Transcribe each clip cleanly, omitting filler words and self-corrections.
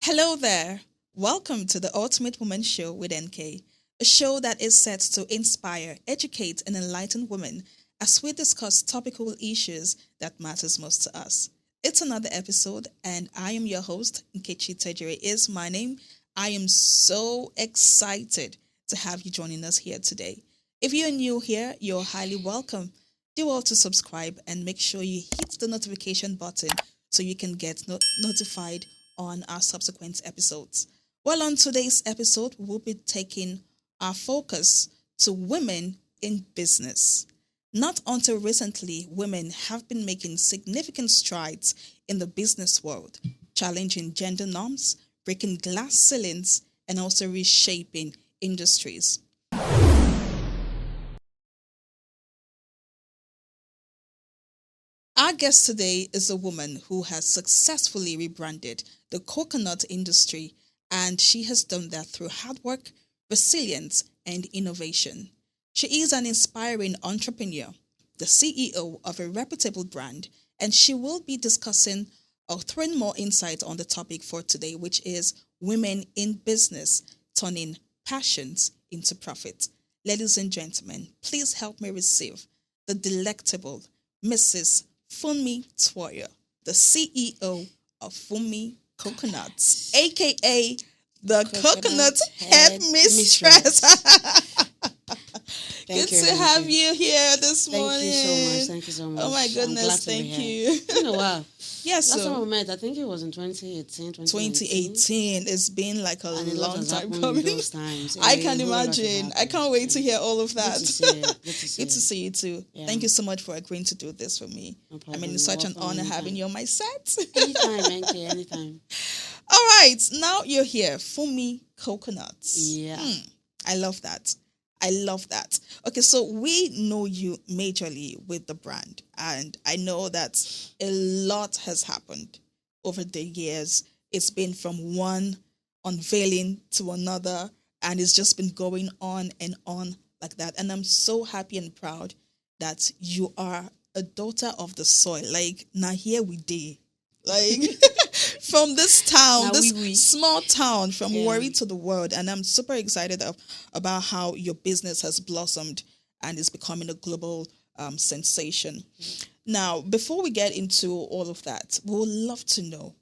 Hello there. Welcome to the Ultimate Woman Show with NK, a show that is set to inspire, educate, and enlighten women as we discuss topical issues that matters most to us. It's another episode, and I am your host, Nkechi Tejere is my name. I am so excited to have you joining us here today. If you're new here, you're highly welcome. Do well to subscribe and make sure you hit the notification button so you can get notified on our subsequent episodes. Well, on today's episode, we'll be taking our focus to women in business. Not until recently, women have been making significant strides in the business world, challenging gender norms, breaking glass ceilings, and also reshaping industries. Our guest today is a woman who has successfully rebranded the coconut industry, and she has done that through hard work, resilience, and innovation. She is an inspiring entrepreneur, the CEO of a reputable brand, and she will be discussing or throwing more insight on the topic for today, which is women in business, turning passions into profit. Ladies and gentlemen, please help me receive the delectable Mrs. Funmi Tuoyo, the CEO of Funmi Coconuts, aka the Coconut Head Mistress. Good to have you here this morning. Thank you so much. Oh my goodness, thank you. It's been a while. Yes, Last so time we met, I think it was in 2018. 2018. It's been like a long time coming. Those times. I can imagine. I can't wait to hear all of that. Good to see you. Good to see you too. Yeah. Thank you so much for agreeing to do this for me. No problem. I mean, it's such an honor having you on my set. Anytime, thank you. Anytime. All right, now you're here. Funmi Coconuts. Yeah. I love that. I love that. Okay, so we know you majorly with the brand, and I know that a lot has happened over the years. It's been from one unveiling to another, and it's just been going on and on like that. And I'm so happy and proud that you are a daughter of the soil. Like, now here we did. Like, from this town, small town, from Warri to the world. And I'm super excited about how your business has blossomed and is becoming a global sensation. Now, before we get into all of that, we would love to know,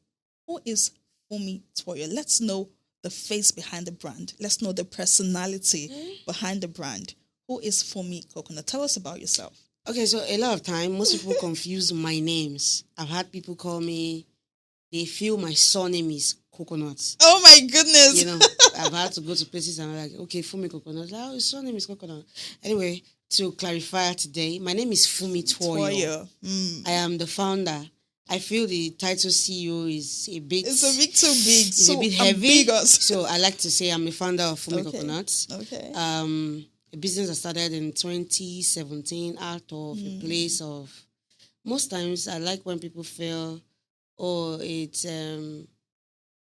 who is Funmi Tuoyo? Let's know the face behind the brand. Let's know the personality behind the brand. Who is Funmi Coconut? Tell us about yourself. Okay, so a lot of time, most people confuse my names. I've had people call me, they feel my surname is Coconuts. Oh my goodness. You know, I've had to go to places and I'm like, okay, Funmi Coconut. Oh, his surname is Coconut. Anyway, to clarify today, my name is Funmi Tuoyo. I am the founder. I feel the title CEO is a bit... It's a bit too big. It's a bit heavy. So I like to say I'm the founder of Funmi Coconuts. Okay. A business I started in 2017 out of a place of... Most times I like when people feel, oh, it's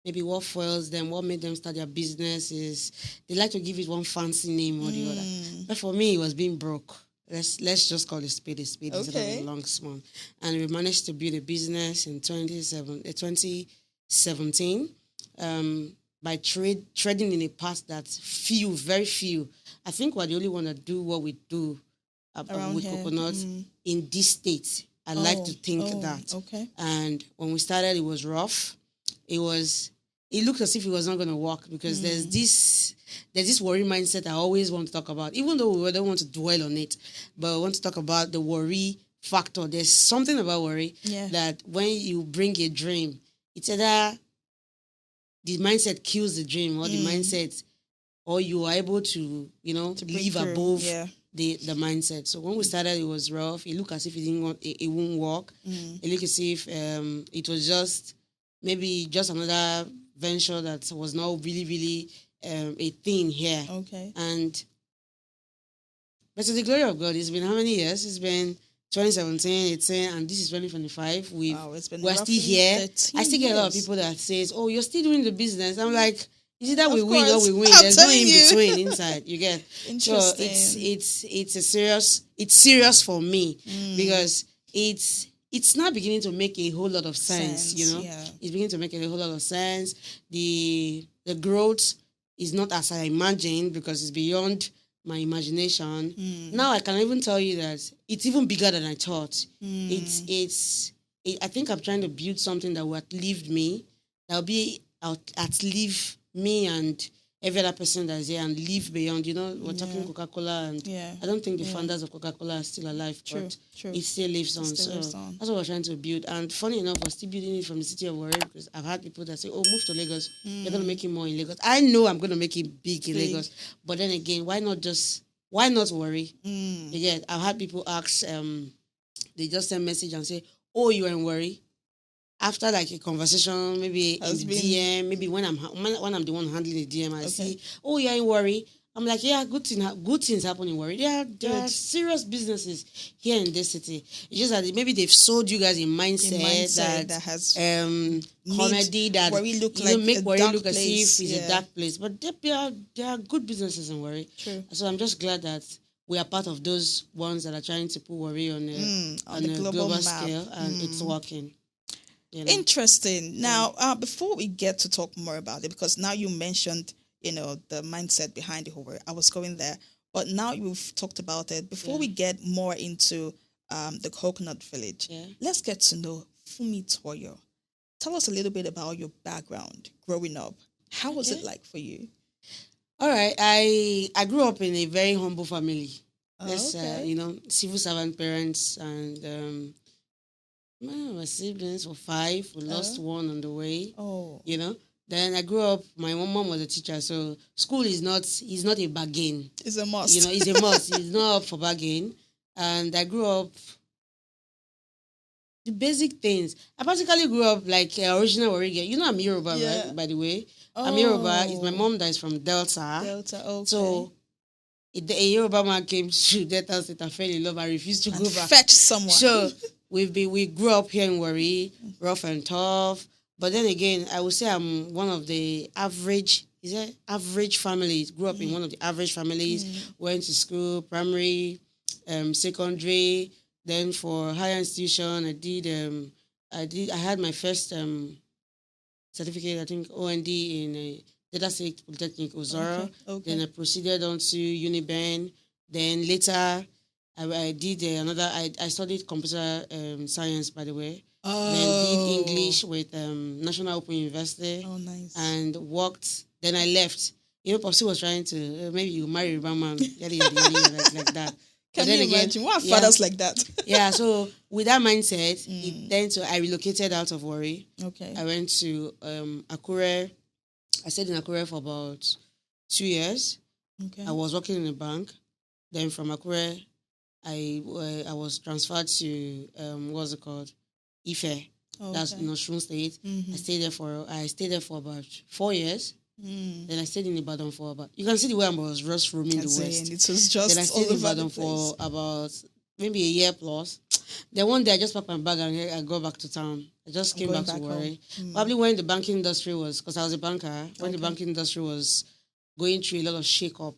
maybe what fuels them, what made them start their business is they like to give it one fancy name or the other. But for me, it was being broke. Let's just call it a spade instead of a long span. And we managed to build a business in 2017 by treading in a path that very few. I think we're the only one that do what we do with coconuts in this state. I like to think that. Okay. And when we started, it was rough. It looked as if it was not going to work because there's this worry mindset I always want to talk about, even though we don't want to dwell on it, but I want to talk about the worry factor. There's something about worry that when you bring a dream, it's either the mindset kills the dream or the mindset, or you are able to live above the mindset. So when we started, it was rough. It looked as if it won't work. It looked as if it was just another venture that was not really, really a thing here. Okay. But to the glory of God, it's been how many years? It's been 2017, 18, and this is 2025. We're still here. I still get a lot of people that says, "Oh, you're still doing the business." I'm like, is it that we win or we win? There's no in between inside. You get. Interesting. So it's serious for me because it's it's not beginning to make a whole lot of sense, Yeah. It's beginning to make a whole lot of sense. The growth is not as I imagined because it's beyond my imagination. Now I can even tell you that it's even bigger than I thought. I think I'm trying to build something that will outlive me, that will be outlive me and every other person that's here and live beyond. We're talking Coca-Cola, and I don't think the founders of Coca-Cola are still alive, but it still lives on. That's what we're trying to build. And funny enough, we're still building it from the city of Warri, because I've had people that say, "Oh, move to Lagos. You're gonna make it more in Lagos." I know I'm gonna make it big in Lagos, but then again, why not Warri? Again, I've had people ask. They just send message and say, "Oh, you are in Warri." After like a conversation, maybe in the DM, maybe when I'm the one handling the DM, I see, "Oh, you're in Warri." I'm like, yeah, good things happen in Warri. There are serious businesses here in this city. It's just that maybe they've sold you guys a mindset that has comedy that Warri look make Warri look place. As if it's a dark place. But there are good businesses in Warri. True. So I'm just glad that we are part of those ones that are trying to put Warri on a global scale, and it's working. Interesting. Now, before we get to talk more about it, because now you mentioned, the mindset behind the whole work, I was going there, but now you've talked about it. Before we get more into the coconut village, let's get to know Funmi Tuoyo. Tell us a little bit about your background growing up. How was it like for you? All right. I grew up in a very humble family. Civil servant parents, and my siblings were 5. We lost one on the way. Then I grew up. My mom was a teacher, so school is not a bargain. It's a must. It's a must. It's not up for bargain. And I grew up the basic things. I practically grew up like original Warri girl. I'm Yoruba, right? By the way, I'm Yoruba. It's my mom that is from Delta. Okay. So a Yoruba man came to Delta State and fell in love and refused to go back. Fetch someone. So we grew up here in Warri, rough and tough. But then again, I would say I'm one of the average families. Grew up in one of the average families. Went to school, primary, secondary. Then for higher institution, I had my first certificate, I think OND in Data State Polytechnic, Ozora. Okay. Then I proceeded on to Uniben. Then later, I did I studied computer science, by the way. Then did English with National Open University. Oh, nice. And worked. Then I left. Popsi was trying to, maybe you marry a man, like that. Can you imagine? What fathers like that? So with that mindset, I relocated out of Warri. Okay. I went to Akure. I stayed in Akure for about 2 years. Okay. I was working in a bank. Then from Akure, I was transferred to what's it called? Ife. Okay. That's in Osun State. I stayed there for about 4 years. Then I stayed in Ibadan for about. You can see the way I was just roaming the West. It was just. Then I stayed in Ibadan for about maybe a year plus. Then one day I just packed my bag and I got back to town. I just came back to Warri. Probably when the banking industry was, because I was a banker, when the banking industry was going through a lot of shake-up.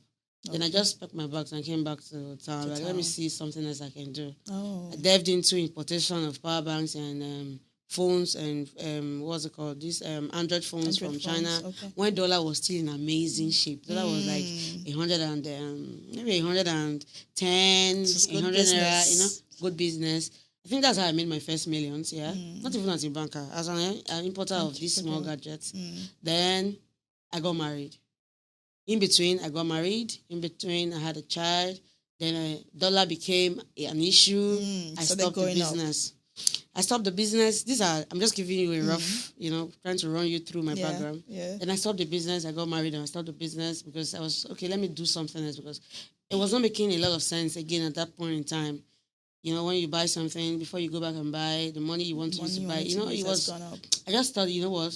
Then I just packed my bags and came back to town. Let me see something else I can do. I delved into importation of power banks and phones and what's it called? These Android phones from China. Okay. When dollar was still in amazing shape. Dollar was like 100 and maybe 110, 100 naira, good business. I think that's how I made my first millions, Not even as a banker, as an importer of these small gadgets. Then I got married. In between, I got married. In between, I had a child. Then dollar became an issue. I stopped the business. I stopped the business. I'm just giving you a rough, trying to run you through my background. Yeah. Then I stopped the business. I got married and I stopped the business because I was, let me do something else because it was not making a lot of sense again at that point in time. When you buy something, before you go back and buy, the money you want to use to buy, it was gone up. I just thought,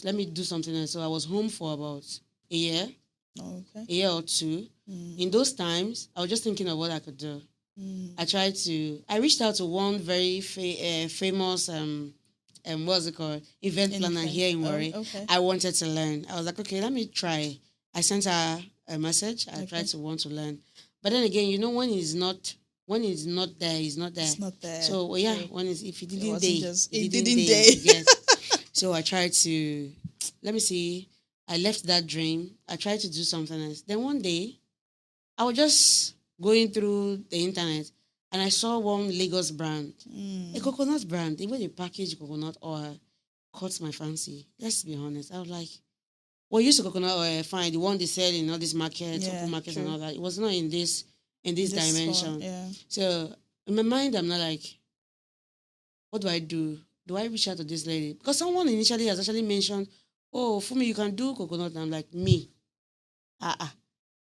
let me do something else. So I was home for about a year. A year or two. In those times, I was just thinking of what I could do. I reached out to one very famous, what's it called? Event planner here in Warri. I wanted to learn. I was like, let me try. I sent her a message. I tried to want to learn. But then again, when it's not when it's not there, it's not there. It's not there. So when it's if it didn't it didn't you get. So I tried to, let me see. I left that dream. I tried to do something else. Then one day, I was just going through the internet and I saw one Lagos brand, a coconut brand. The way they package coconut oil caught my fancy. Let's be honest. I was like, well, used to coconut oil, fine. The one they sell in all these markets, open markets and all that. It was not in this dimension. So in my mind, I'm not like, what do I do? Do I reach out to this lady? Because someone initially has actually mentioned, oh, Funmi, you can do coconut. And I'm like, me?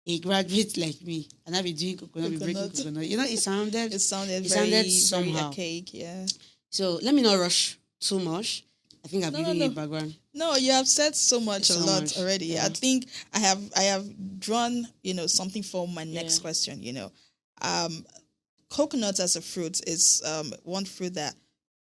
A graduate like me. And I've been doing coconut, be breaking coconut. You know, it sounded somehow. Very archaic, yeah. So let me not rush too much. I think I've given you a background. No, you have said so much already. Yeah. I think I have drawn, something for my next question, coconut as a fruit is one fruit that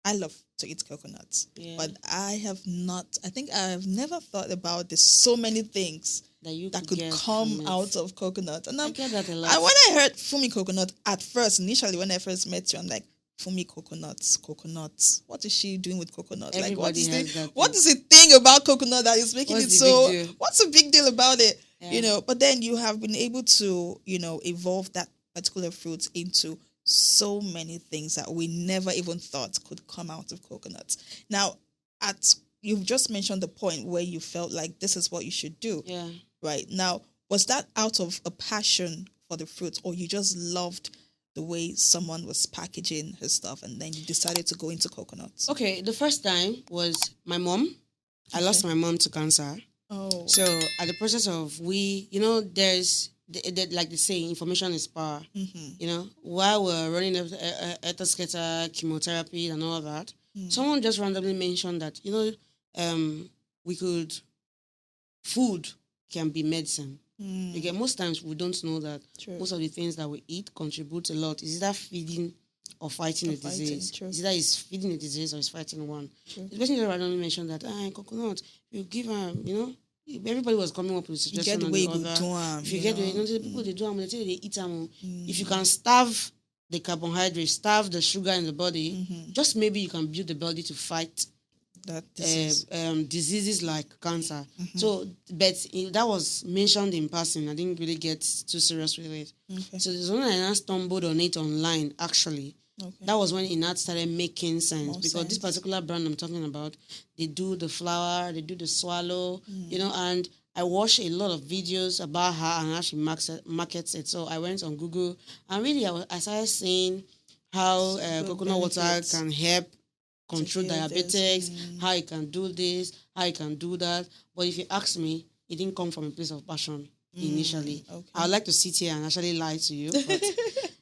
I love to eat coconuts. Yeah. But I have never thought about there's so many things that could come out of coconut. And I get that a lot. When I heard Funmi coconut at first, initially when I first met you, I'm like, Funmi coconuts. What is she doing with coconut? Everybody what is the thing about coconut that is making it so? What's the big deal about it? Yeah. But then you have been able to, evolve that particular fruit into so many things that we never even thought could come out of coconuts. Now, you've just mentioned the point where you felt like this is what you should do. Yeah. Right. Now, was that out of a passion for the fruit, or you just loved the way someone was packaging her stuff and then you decided to go into coconuts? Okay, the first time was my mom. I lost my mom to cancer. Oh. So at the process of there's like they say, information is power. Mm-hmm. While we're running etoscatter chemotherapy and all that, someone just randomly mentioned that, food can be medicine. Again, most times we don't know that most of the things that we eat contribute a lot. Is either feeding or fighting a disease. Is either it's feeding a disease or it's fighting one. The person just randomly mentioned that coconut, you give everybody was coming up with suggestions on the other. If you get the way, people they do them, they eat them. If you can starve the carbohydrates, starve the sugar in the body, just maybe you can build the body to fight that diseases like cancer. So, but that was mentioned in passing. I didn't really get too serious with it. Okay. So there's when I stumbled on it online, actually. Okay. That was when it started making sense. Because this particular brand I'm talking about, they do the flour, they do the swallow, and I watched a lot of videos about her and how she markets it. So I went on Google and really I started seeing how coconut water can help control diabetics, how you can do this, how you can do that. But if you ask me, it didn't come from a place of passion initially. Okay. I would like to sit here and actually lie to you, but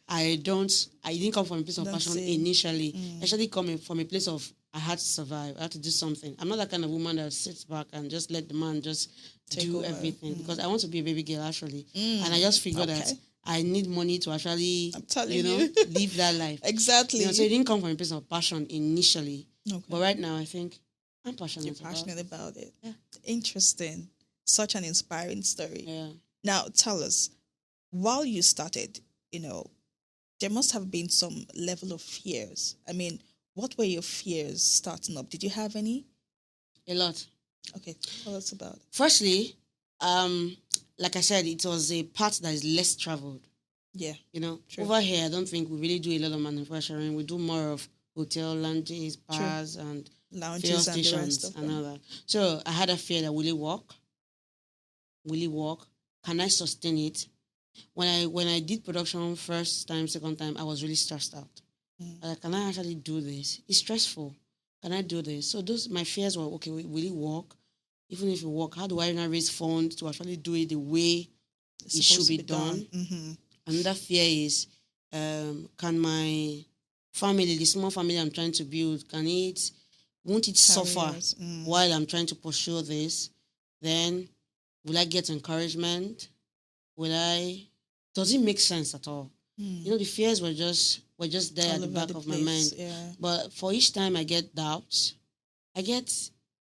I didn't come from a place of passion initially. Actually coming from a place of I had to survive, I had to do something. I'm not that kind of woman that sits back and just let the man just do everything because I want to be a baby girl actually. And I just figured that I need money to actually, live that life. Exactly. So it didn't come from a place of passion initially. Okay. But right now, I think I'm passionate about it. Yeah. Interesting. Such an inspiring story. Yeah. Now, tell us, while you started, there must have been some level of fears. I mean, what were your fears starting up? Did you have any? A lot. Okay. Tell us about it. Firstly, like I said, it was a part that is less traveled. Yeah. True. Over here, I don't think we really do a lot of manufacturing. We do more of hotel lounges, bars, and lounges fuel stations and all that. So I had a fear that will it work? Will it work? Can I sustain it? When I did production first time, second time, I was really stressed out. Can I actually do this? It's stressful. Can I do this? So my fears were, okay, will it work? Even if it work, how do I now raise funds to actually do it the way it should be done? Another fear is, can my family, the small family I'm trying to build, won't it suffer while I'm trying to pursue this? Then, will I get encouragement? Does it make sense at all? The fears were just there at the back of my mind. Yeah. But for each time I get doubts, I get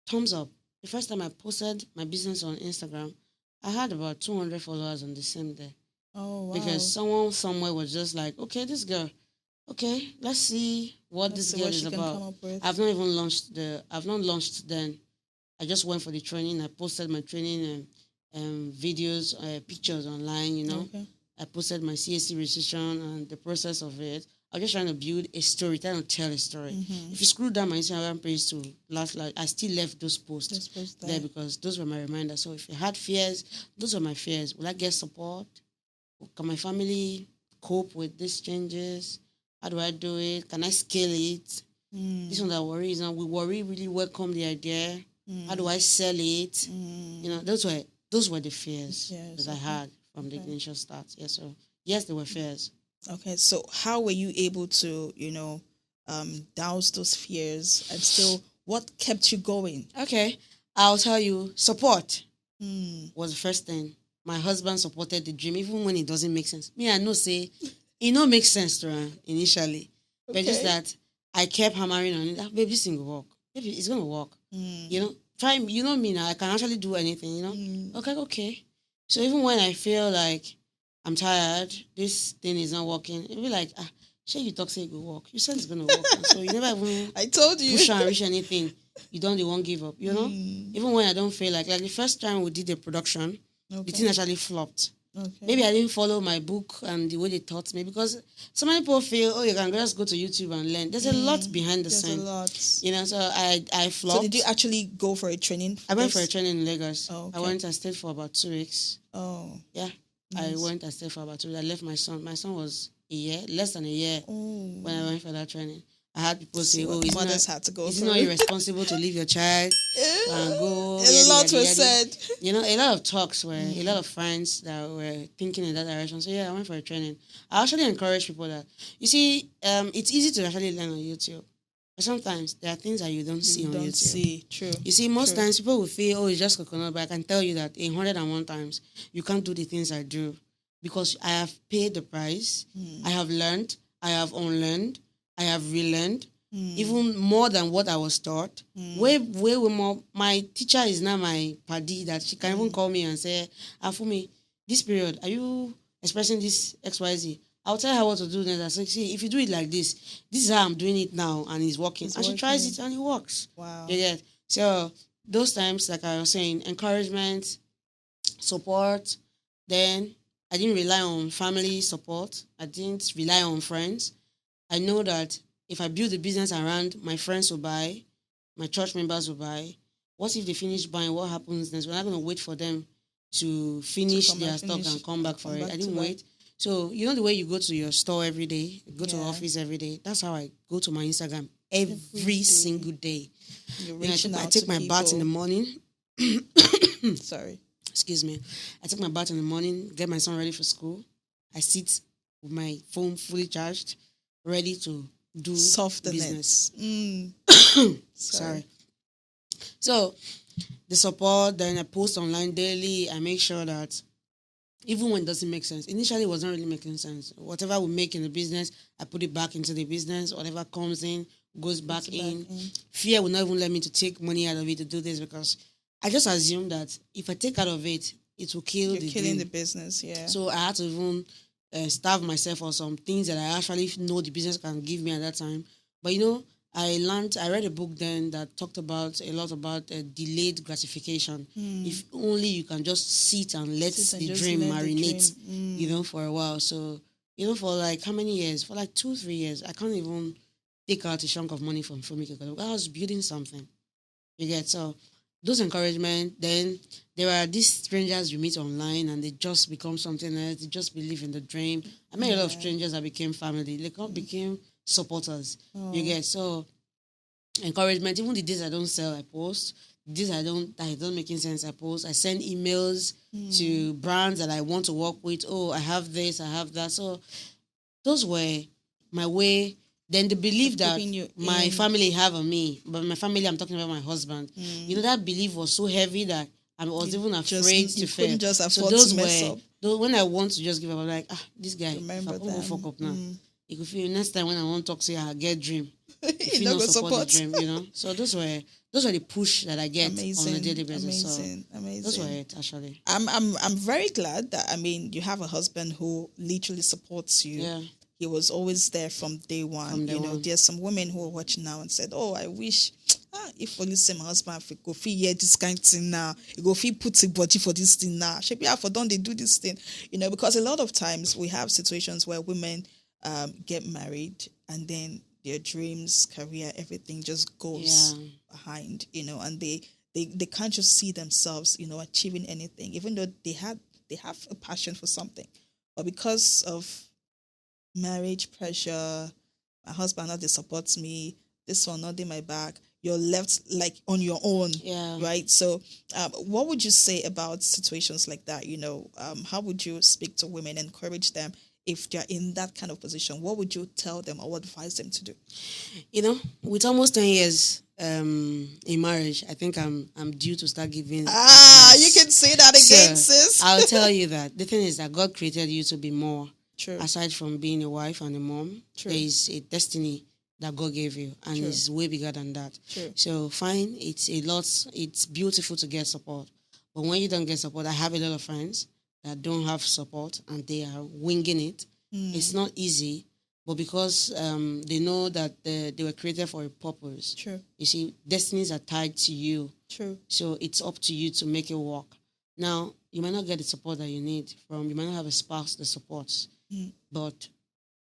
thumbs up. The first time I posted my business on Instagram, I had about 200 followers on the same day. Oh, wow. Because someone somewhere was just like, okay, this girl, okay, let's see what Let's this see girl what is she can about. come up with. I've not launched then. I just went for the training. I posted my training and videos, pictures online, Okay. I posted my CSC registration and the process of it. I was just trying to build a story, trying to tell a story. Mm-hmm. If you scroll down my Instagram page to last, like I still left those posts Just post there there. because those were my reminders. So if you had fears, those were my fears. Will I get support? Can my family cope with these changes? How do I do it? Can I scale it? This one that worries, and we worry really welcome the idea. How do I sell it? Those were the fears that I had from the initial start. Yes, so yes, there were fears. Okay, so how were you able to, douse those fears and still what kept you going? Okay, I'll tell you, support was the first thing. My husband supported the dream, even when it doesn't make sense. Me, I know say it don't make sense to her initially, but just that I kept hammering on it. Baby, this thing will work. Baby, it's gonna work. Try. You know me now. I can actually do anything. Okay. So even when I feel like I'm tired, this thing is not working, it'll be like, sure you talk say it will work. You said it's gonna work. So you never even I told you push and reach anything. You don't won't give up, Even when I don't feel like the first time we did the production, the thing actually flopped. Okay. Maybe I didn't follow my book and the way they taught me, because so many people feel, you can just go to YouTube and learn. There's a lot behind the scene. There's a lot. So I flopped. So did you actually go for a training? I went for a training in Lagos. Oh, okay. I went and stayed for about 2 weeks. Oh. Yeah. Nice. I went and stayed for about 2 weeks. I left my son. My son was less than a year when I went for that training. I had people say, it's not irresponsible to leave your child and go. A lot was said. A lot of talks were, a lot of friends that were thinking in that direction. So I went for a training. I actually encourage people that, you see, it's easy to actually learn on YouTube. But sometimes there are things that you don't see on YouTube. True. You see, most times people will feel, it's just coconut, but I can tell you that 101 times, you can't do the things I do because I have paid the price. I have learned. I have unlearned. I have relearned, even more than what I was taught. Way more. My teacher is now my paddy that she can even call me and say, Funmi, this period, are you expressing this XYZ? I'll tell her what to do next. I say, see, if you do it like this is how I'm doing it now, and it's working. She tries it and it works. Wow. Yeah. So those times, like I was saying, encouragement, support. Then I didn't rely on family support. I didn't rely on friends. I know that if I build the business around, my friends will buy, my church members will buy. What if they finish buying? What happens next? We're not going to wait for them to finish their stock and come back for it. I didn't wait. So, the way you go to your store every day, go to office every day, that's how I go to my Instagram every single day. I take my bath in the morning. Sorry. Excuse me. I take my bath in the morning, get my son ready for school. I sit with my phone fully charged, ready to do business. Sorry. So the support, then I post online daily. I make sure that even when it doesn't make sense, initially it wasn't really making sense. Whatever we make in the business, I put it back into the business. Whatever comes in, goes back in. Fear will not even let me to take money out of it to do this, because I just assume that if I take out of it, it will kill the killing dream. the business, yeah. So I had to even starve myself on some things that I actually know the business can give me at that time. But I read a book then that talked about a lot about delayed gratification. If only you can just sit and let the dream marinate, for a while. So, for like how many years? For like 2-3 years, I can't even take out a chunk of money from Funmi because I was building something. You get? So those encouragement, then there are these strangers you meet online and they just become something else. They just believe in the dream. I met a lot of strangers that became family. They became supporters. You get? So encouragement, even the days I don't sell, I post. The days that don't making sense, I post. I send emails to brands that I want to work with. Oh, I have this, I have that. So those were my way. Then the belief that my family have on me, but my family, I'm talking about my husband. That belief was so heavy that I was even afraid to fail. Couldn't just afford to mess up. When I want to just give up, I'm like, this guy, remember if I go fuck up now, you could feel next time when I want to talk, say I get dream. If you not not support the dream, So those were the push that I get on a daily basis. Amazing. Those were it actually. I'm very glad that you have a husband who literally supports you. Yeah. he was always there from day one. From day one. There's some women who are watching now and said, "Oh, I wish if only say my husband go fit hear this kind of thing now, he go fit put a body for this thing now. Should be for don't they do this thing?" Because a lot of times we have situations where women get married and then their dreams, career, everything just goes behind, and they can't just see themselves, achieving anything, even though they have a passion for something, but because of marriage pressure, my husband not they supports me, this one not in my back, you're left like on your own, right? So what would you say about situations like that? How would you speak to women, encourage them if they're in that kind of position? What would you tell them or advise them to do? With almost 10 years in marriage, I think I'm due to start giving you can say that again, sis. I'll tell you that the thing is that God created you to be more. True. Aside from being a wife and a mom, True. There is a destiny that God gave you, and True. It's way bigger than that. True. So fine, it's beautiful to get support, but when you don't get support, I have a lot of friends that don't have support and they are winging it. It's not easy, but because they know that they were created for a purpose. True. You see, destinies are tied to you. True. So it's up to you to make it work. Now, you might not get the support that you need you might not have a spouse that supports, but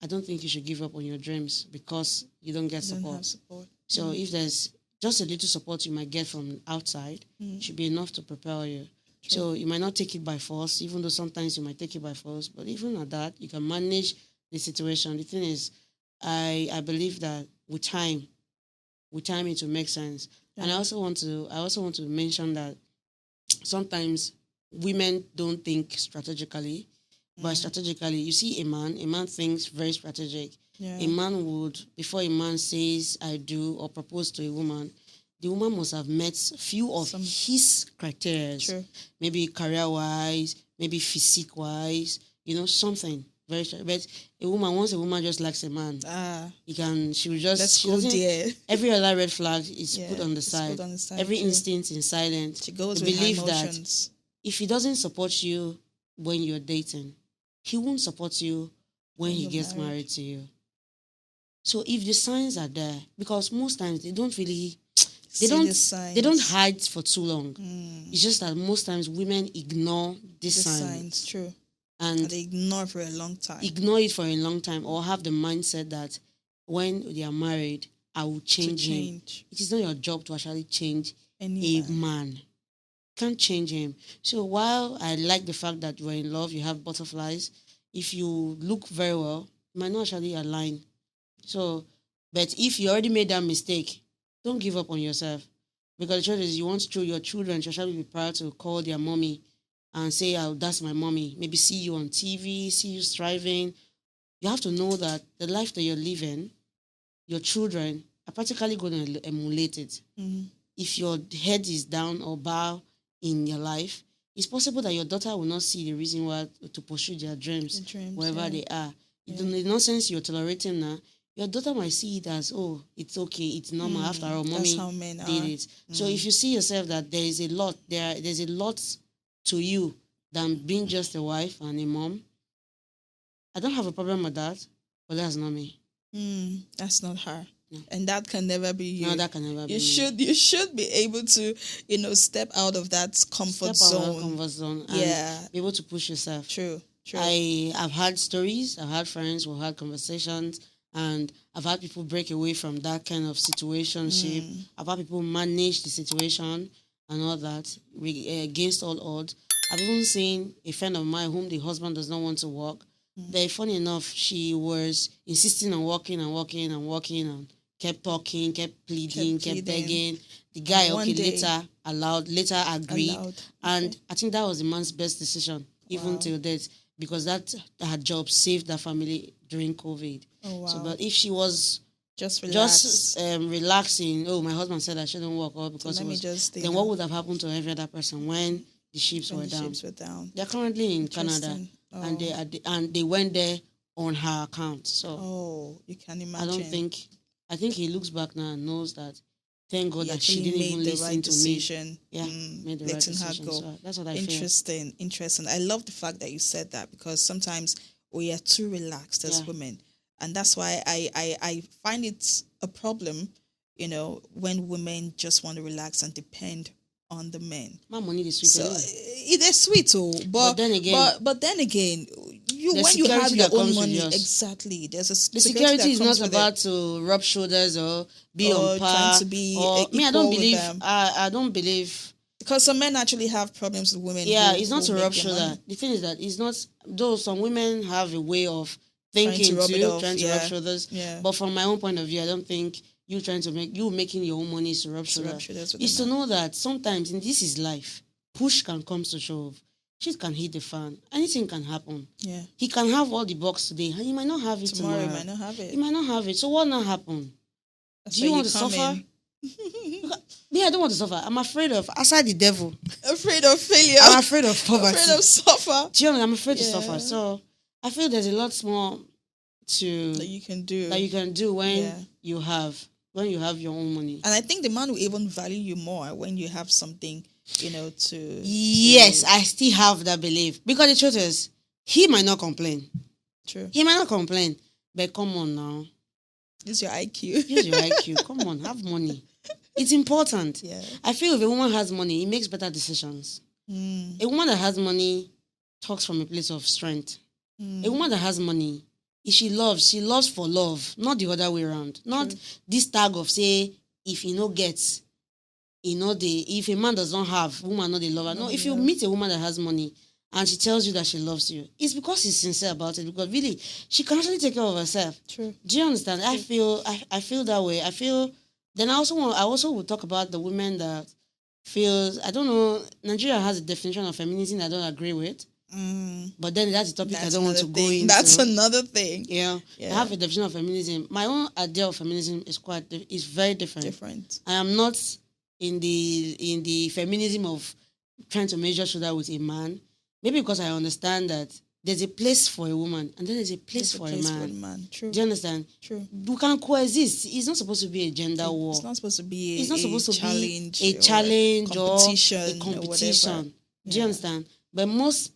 I don't think you should give up on your dreams because you don't get support. Don't have support. So if there's just a little support you might get from outside, it should be enough to propel you. True. So you might not take it by force, even though sometimes you might take it by force, but even at that, you can manage the situation. The thing is, I believe that with time it will make sense. Yeah. And I also want to mention that sometimes women don't think strategically, but strategically, you see a man thinks very strategic. Yeah. A man would, before a man says I do or propose to a woman, the woman must have met few of his criteria. True. Maybe career-wise, maybe physique-wise, something very strategic. But once a woman just likes a man, she will just... Let's go there. Every other red flag is put on the side. Every true. Instinct is silent. She goes with believe her emotions. That if he doesn't support you when you're dating, he won't support you when he gets married to you. So if the signs are there, because most times they don't really... They don't hide for too long. It's just that most times women ignore these signs. True. And they ignore for a long time. Ignore it for a long time, or have the mindset that when they are married, I will change him. It is not your job to actually change a man. You can't change him. So while I like the fact that you're in love, you have butterflies, if you look very well, you might not actually align. So, but if you already made that mistake, don't give up on yourself. Because the truth is, you want your children to actually be proud to call their mommy and say, oh, that's my mommy. Maybe see you on TV, see you striving. You have to know that the life that you're living, your children are practically going to emulate it. Mm-hmm. If your head is down or bow in your life, it's possible that your daughter will not see the reason why to pursue their dreams wherever they are. The nonsense you're tolerating now, your daughter might see it as, oh, it's okay, it's normal. After all, mommy did it. So if you see yourself that there's a lot to you than being just a wife and a mom, I don't have a problem with that, but that's not me. That's not her. No. And that can never be you. No, that can never be You should be able to, step out of that comfort zone. And be able to push yourself. True. I've had stories, I've had friends who had conversations, and I've had people break away from that kind of situationship. I've had people manage the situation and all that against all odds. I've even seen a friend of mine whom the husband does not want to work. Very funny enough, she was insisting on working and kept talking, kept pleading, kept begging. The guy, later agreed. And I think that was the man's best decision, even till date, because that her job saved that family during COVID. Oh, wow. So, but if she was just relaxing, oh, my husband said I shouldn't work, or because then what would have happened to every other person when the ships were down? They're currently in Canada, and they went there on her account. So, you can imagine. I think he looks back now and knows that. Thank God that she didn't even listen to me. Yeah, made the right decision. So that's what I feel. Interesting. I love the fact that you said that, because sometimes we are too relaxed as women. And that's why I find it a problem, when women just want to relax and depend on the men. My money is sweet. So Anyway. it is sweet, but then again, but then again, when you security have your that own comes with money, yours. exactly. There's a The security security is that not comes with about it. to rub shoulders or be Or on par. trying to be me, I equal don't with believe. them. I don't believe. Because some men actually have problems with women. Yeah, who, it's not who to make rub their shoulder. money. The thing is that it's not. Though some women have a way of Trying thinking to rub it off, trying to rub shoulders. Yeah. But from my own point of view, I don't think you making your own money is to rub shoulders. It's to know that sometimes in this is life. Push can come to shove. Shit can hit the fan. Anything can happen. Yeah. He can have all the bucks today, and he might not have it tomorrow. He might not have it. He might not have it. So what now happen? That's Do you why want to suffer? Me, I don't want to suffer. I'm afraid of aside the devil. Afraid of failure. I'm afraid of poverty. Afraid of suffer. Do you know? I'm afraid to suffer. So I feel there's a lot more that you can do when you have your own money. And I think the man will even value you more when you have something, to. Yes, I still have that belief because the truth is, he might not complain. True. He might not complain, but come on now. Use your IQ. Use your IQ. Come on, have money. It's important. Yeah. I feel if a woman has money, it makes better decisions. A woman that has money talks from a place of strength. A woman that has money, if she loves for love, not the other way around. Not this tag of say, if he no gets, if a man does not have, woman not the lover. No, if you meet a woman that has money and she tells you that she loves you, it's because she's sincere about it. Because really, she can actually take care of herself. True. Do you understand? True. I feel that way. I feel. Then I also will talk about the women that feels. I don't know. Nigeria has a definition of feminism I don't agree with. But then that's a topic I don't want to go into. That's another thing. Yeah. I have a definition of feminism. My own idea of feminism is very different. I am not in the feminism of trying to measure shoulder with a man. Maybe because I understand that there's a place for a woman and then there's a place for a man. True. Do you understand? True. We can coexist. It's not supposed to be a gender war. It's not supposed to be a challenge or competition. A competition. Do you understand? But most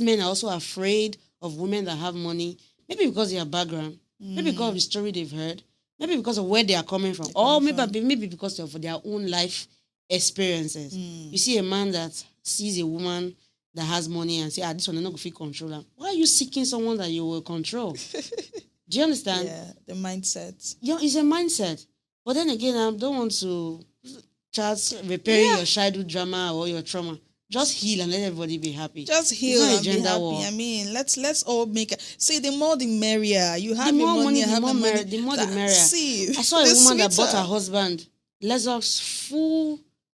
men are also afraid of women that have money, maybe because of their background, maybe because of the story they've heard, maybe because of where they are coming from, or maybe because of their own life experiences. You see a man that sees a woman that has money and say, this one is not going to feel control her. Why are you seeking someone that you will control? Do you understand? Yeah, the mindset. Yeah, it's a mindset. But then again, I don't want to just repairing your childhood drama or your trauma. Just heal and let everybody be happy. Just heal and be happy. War. I mean, let's all make it. See, the more the merrier. You have the more money, the more the merrier. See, I saw a woman that bought her husband Lexus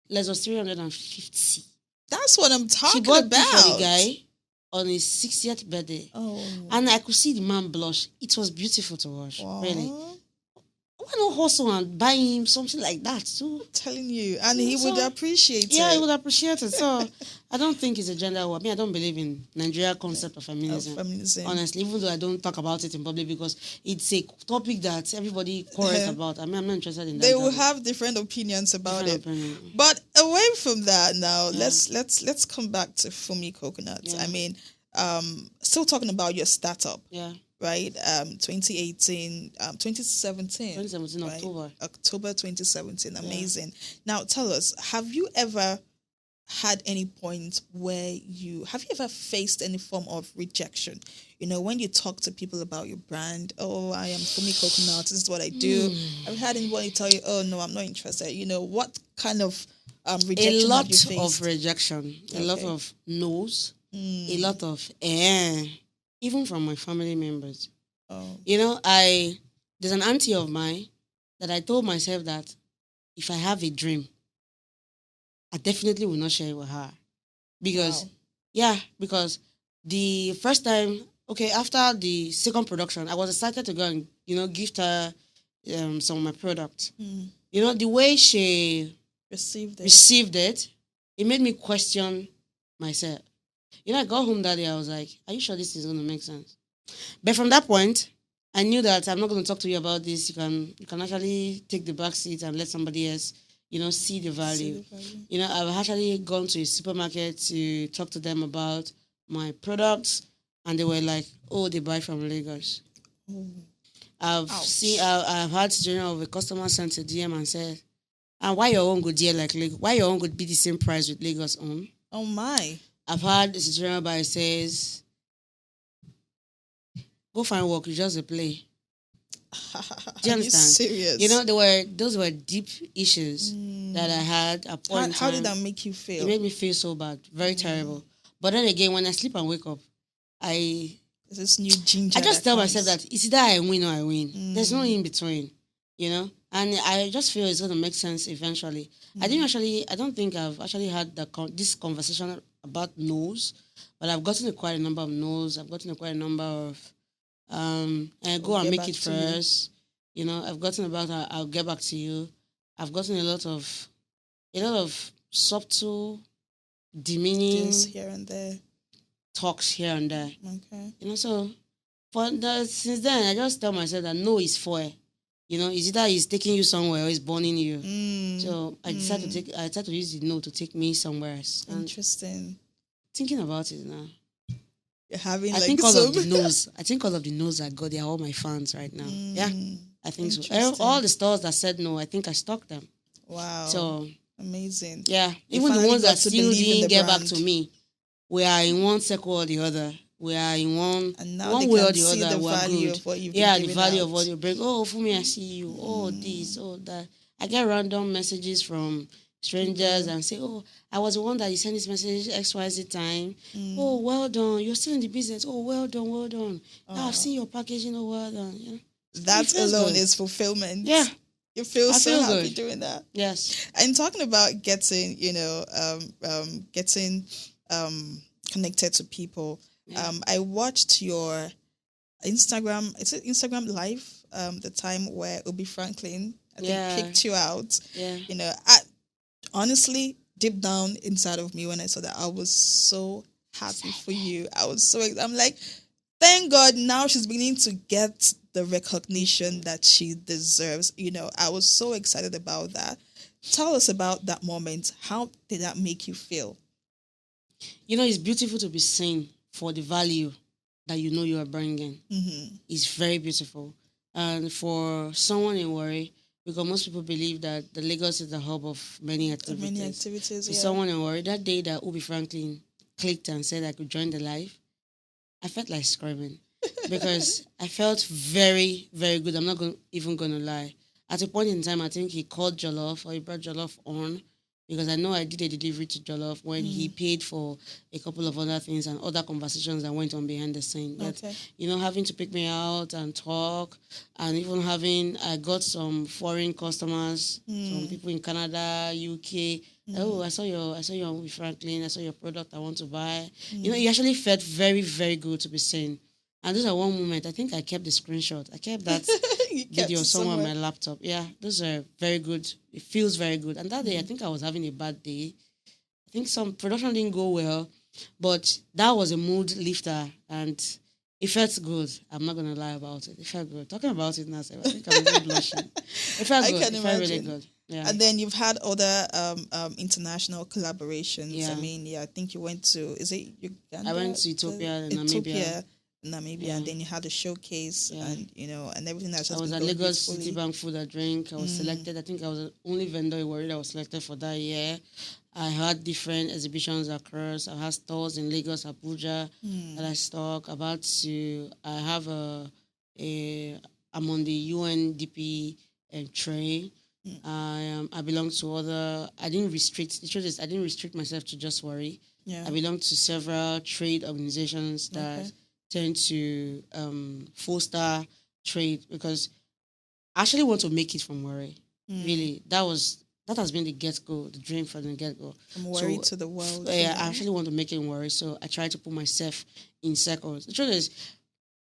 350. That's what I'm talking about. She bought about. It for the guy on his 60th birthday. Oh. And I could see the man blush. It was beautiful to watch. Wow. Really. Why not hustle and buy him something like that too? I'm telling you. And he would appreciate it. Yeah, he would appreciate it. So I don't think it's a gender war. I don't believe in Nigeria concept of feminism. Honestly, even though I don't talk about it in public because it's a topic that everybody quarrels about. I'm not interested in that. They will have different opinions about it. But away from that now, let's come back to Funmi Coconut. Yeah. I mean, still talking about your startup. Yeah. Right, 2017, right? October 2017. Amazing. Yeah. Now, tell us, have you ever had any point where have you ever faced any form of rejection? When you talk to people about your brand, I am Funmi Coconut, this is what I do. Have you had anybody tell you, no, I'm not interested? What kind of rejection have you faced? A lot of rejection, a lot of no's, a lot of even from my family members. Oh. There's an auntie of mine that I told myself that if I have a dream, I definitely will not share it with her. Because the first time, after the second production, I was excited to go and, gift her some of my products. The way she received it, it made me question myself. I got home that day, I was like, are you sure this is going to make sense? But from that point, I knew that I'm not going to talk to you about this. You can actually take the back seat and let somebody else, see the value. I've actually gone to a supermarket to talk to them about my products, and they were like, they buy from Lagos. I've Ouch. I've had situation of a customer sent a DM and said, and why your own go dear like Lagos? Why your own could be the same price with Lagos own? Oh my. I've had a situation where it says, go find work, you just a play. Do Are you you understand? serious? You know, those were deep issues that I had at point in How did time. that make you It feel? made me feel so bad, very terrible. But then again, when I sleep and wake up, I This new ginger I just that tell comes. myself that it's either I win or I win. There's no in between, you know. And I just feel it's gonna make sense eventually. I don't think I've actually had this conversation about no's, but I've gotten quite a number of no's. I've gotten quite a number of and go We'll and get make back it to you. first. You know, I've gotten about I'll get back to you. I've gotten a lot of subtle, demeaning This here and there. talks here and there. Okay. You know, so since then I just tell myself that no is for it. You know, it's either he's taking you somewhere or he's burning you. So I decided to use the no to take me somewhere else. And Interesting. thinking about it now. You're having I like think all some. of the no's. I think all of the no's I got, they are all my fans right now. Yeah, I think so. Interesting. All the stores that said no, I think I stalked them. Wow. So amazing. yeah, You even the finally ones got that to still believe in didn't the get back brand. to me, we are in one circle or the other. We are in And now one they way can or the see other. the We are value good. of what you've Yeah, been the giving value out. of what you bring. Oh, for me, I see you. Oh, this, oh that. I get random messages from strangers and say, oh, I was the one that you sent this message XYZ time. Oh, well done. You're still in the business. Oh, well done, well done. Now I've seen your packaging. Oh, well done. You know? That alone good. is fulfillment. Yeah. You feel I so feel happy good. doing that. Yes. And talking about getting, getting connected to people. Yeah. I watched your Instagram. Is it Instagram Live? The time where Obi Franklin, I think, picked you out. Yeah. You know, honestly, deep down inside of me, when I saw that, I was so happy for you. I was I'm like, thank God now she's beginning to get the recognition that she deserves. You know, I was so excited about that. Tell us about that moment. How did that make you feel? You know, it's beautiful to be seen for the value that you know you are bringing. It's very beautiful. And for someone in Warri, because most people believe that the Lagos is the hub of many activities. Many activities, For yeah. someone in Warri, that day that Obi Franklin clicked and said I could join the live, I felt like screaming because I felt very, very good. I'm not even going to lie. At a point in time, I think he called Jollof or he brought Jollof on because I know I did a delivery to Jollof when he paid for a couple of other things and other conversations that went on behind the scene. But, you know, having to pick me out and talk and even I got some foreign customers, some people in Canada, UK. Oh, I saw your with Franklin. I saw your product. I want to buy. You know, it actually felt very, very good to be seen. And those are one moment. I think I kept the screenshot. I kept that video somewhere on my laptop. Yeah, those are very good. It feels very good. And that day, I think I was having a bad day. I think some production didn't go well, but that was a mood lifter, and it felt good. I'm not gonna lie about it. It felt good. Talking about it now, I think I'm really blushing. It felt good. It felt really good. Yeah. And then you've had other international collaborations. Yeah. I mean, I think you went to, is it Uganda? I went to Ethiopia and Namibia. And then you had a showcase and and everything that's just I was been at going Lagos beautifully. City Bank Food and Drink. I was selected. I think I was the only vendor in Warri that was selected for that year. I had different exhibitions across. I had stores in Lagos, Abuja that I stock. I have I'm on the UNDP tray. I belong to other. I didn't restrict. The truth is, I didn't restrict myself to just Warri. Yeah. I belong to several trade organizations that tend to foster trade because I actually want to make it from Warri. Really, that has been the get-go, the dream from the get-go. From Warri to the world. Yeah, I actually want to make it in Warri, so I try to put myself in circles. The truth is,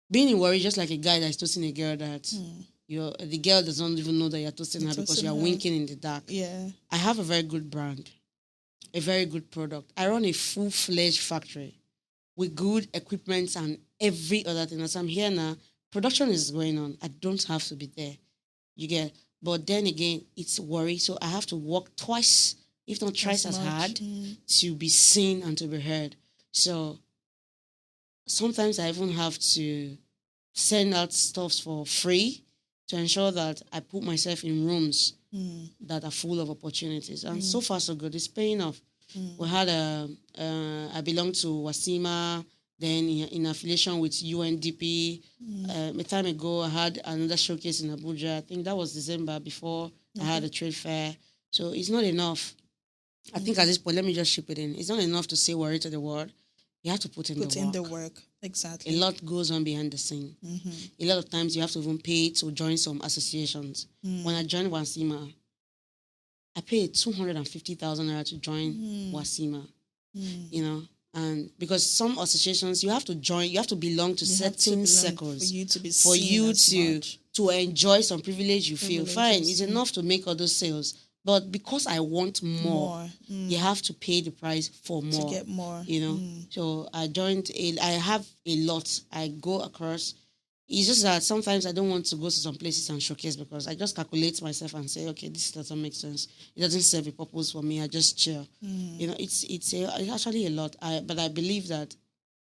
being in Warri, just like a guy that's toasting a girl that the girl doesn't even know that you're toasting her because you're winking in the dark. Yeah. I have a very good brand, a very good product. I run a full-fledged factory with good equipment and every other thing. As I'm here now, production is going on. I don't have to be there. You get, but then again, it's Warri, so I have to work twice, if not thrice as hard, to be seen and to be heard. So sometimes I even have to send out stuffs for free to ensure that I put myself in rooms that are full of opportunities. And so far, so good. It's paying off. We had I belong to Wasima, then in affiliation with UNDP. A time ago, I had another showcase in Abuja. I think that was December before I had a trade fair. So it's not enough. I think at this point, let me just ship it in. It's not enough to say worry to the world. You have to put in the work. Exactly. A lot goes on behind the scene. A lot of times you have to even pay to join some associations. When I joined Wasima, I paid 250,000 naira to join Wasima. You know, and because some associations you have to join, you have to belong to certain circles for you to enjoy some privilege you feel. Fine, it's enough to make all those sales. But because I want more. You have to pay the price for more. To get more. You know. So I joined I have a lot. I go across. It's just that sometimes I don't want to go to some places and showcase because I just calculate myself and say, okay, this doesn't make sense. It doesn't serve a purpose for me. I just chill. You know, it's actually a lot. But I believe that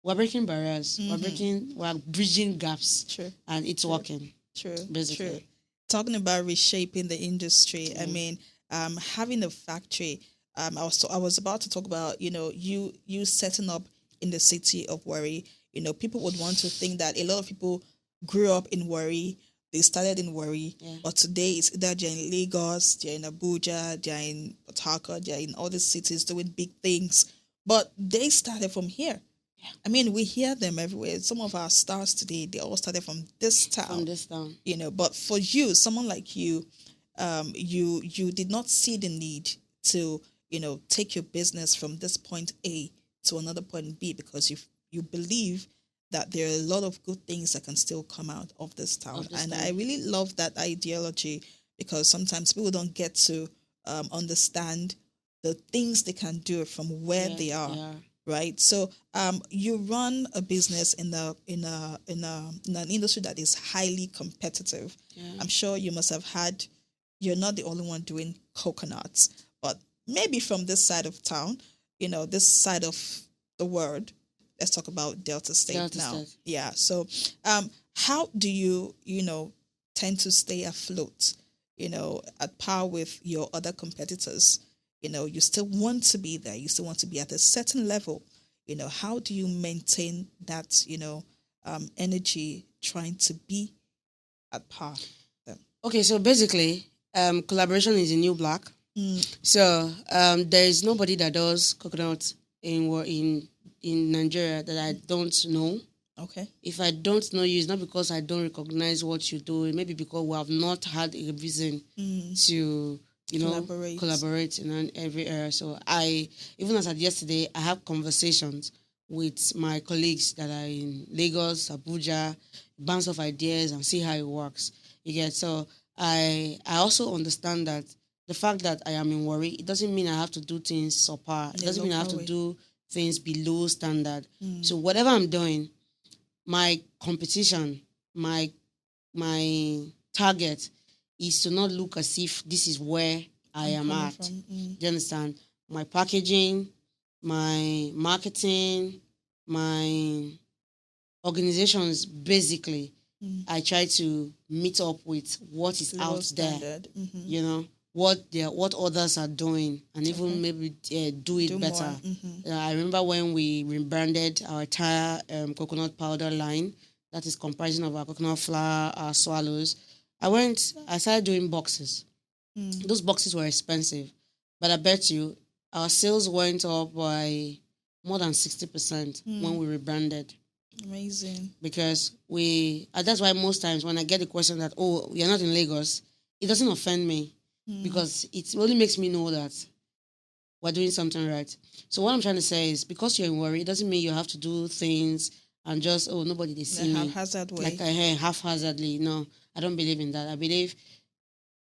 we're breaking barriers. We're bridging gaps. True. And it's working. True. Basically. True. Talking about reshaping the industry, I mean, having a factory. I was about to talk about, you setting up in the city of Warri. People would want to think that a lot of people grew up in Warri, they started in Warri, but today it's either they're in Lagos, they're in Abuja, they're in Port Harcourt, they're in all these cities doing big things, but they started from here. Yeah. I mean, we hear them everywhere. Some of our stars today, they all started from this town. From this town. But for you, someone like you, you did not see the need to, take your business from this point A to another point B because you believe that there are a lot of good things that can still come out of this town. I really love that ideology because sometimes people don't get to understand the things they can do from where they are. Right. So you run a business in an industry that is highly competitive. Yeah. I'm sure you must have you're not the only one doing coconuts, but maybe from this side of town, this side of the world. Let's talk about Delta State now. Yeah. So, how do you, tend to stay afloat, at par with your other competitors? You still want to be there. You still want to be at a certain level. How do you maintain that, energy trying to be at par? Okay. So basically, collaboration is a new black. So, there is nobody that does coconut in Nigeria that I don't know. Okay. If I don't know you, it's not because I don't recognize what you do. It may be because we have not had a reason to, collaborate in every area. So even as of yesterday, I have conversations with my colleagues that are in Lagos, Abuja, bounce off ideas and see how it works. You get so I also understand that the fact that I am in Warri, it doesn't mean I have to do things subpar. It doesn't mean I have to do things below standard. So whatever I'm doing, my competition, my target is to not look as if this is where I am at. Do you understand? My packaging, my marketing, my organizations, basically, I try to meet up with what is out there. What others are doing, and even maybe do it better. I remember when we rebranded our entire coconut powder line, that is comprising of our coconut flour, our swallows. I started doing boxes. Those boxes were expensive, but I bet you our sales went up by more than 60% when we rebranded. Amazing. Because that's why most times when I get the question that, oh, you're not in Lagos, it doesn't offend me. Because it only makes me know that we're doing something right. So what I'm trying to say is, because you're in Warri, it doesn't mean you have to do things and just, nobody they see me. Haphazard way. Like haphazardly. No, I don't believe in that. I believe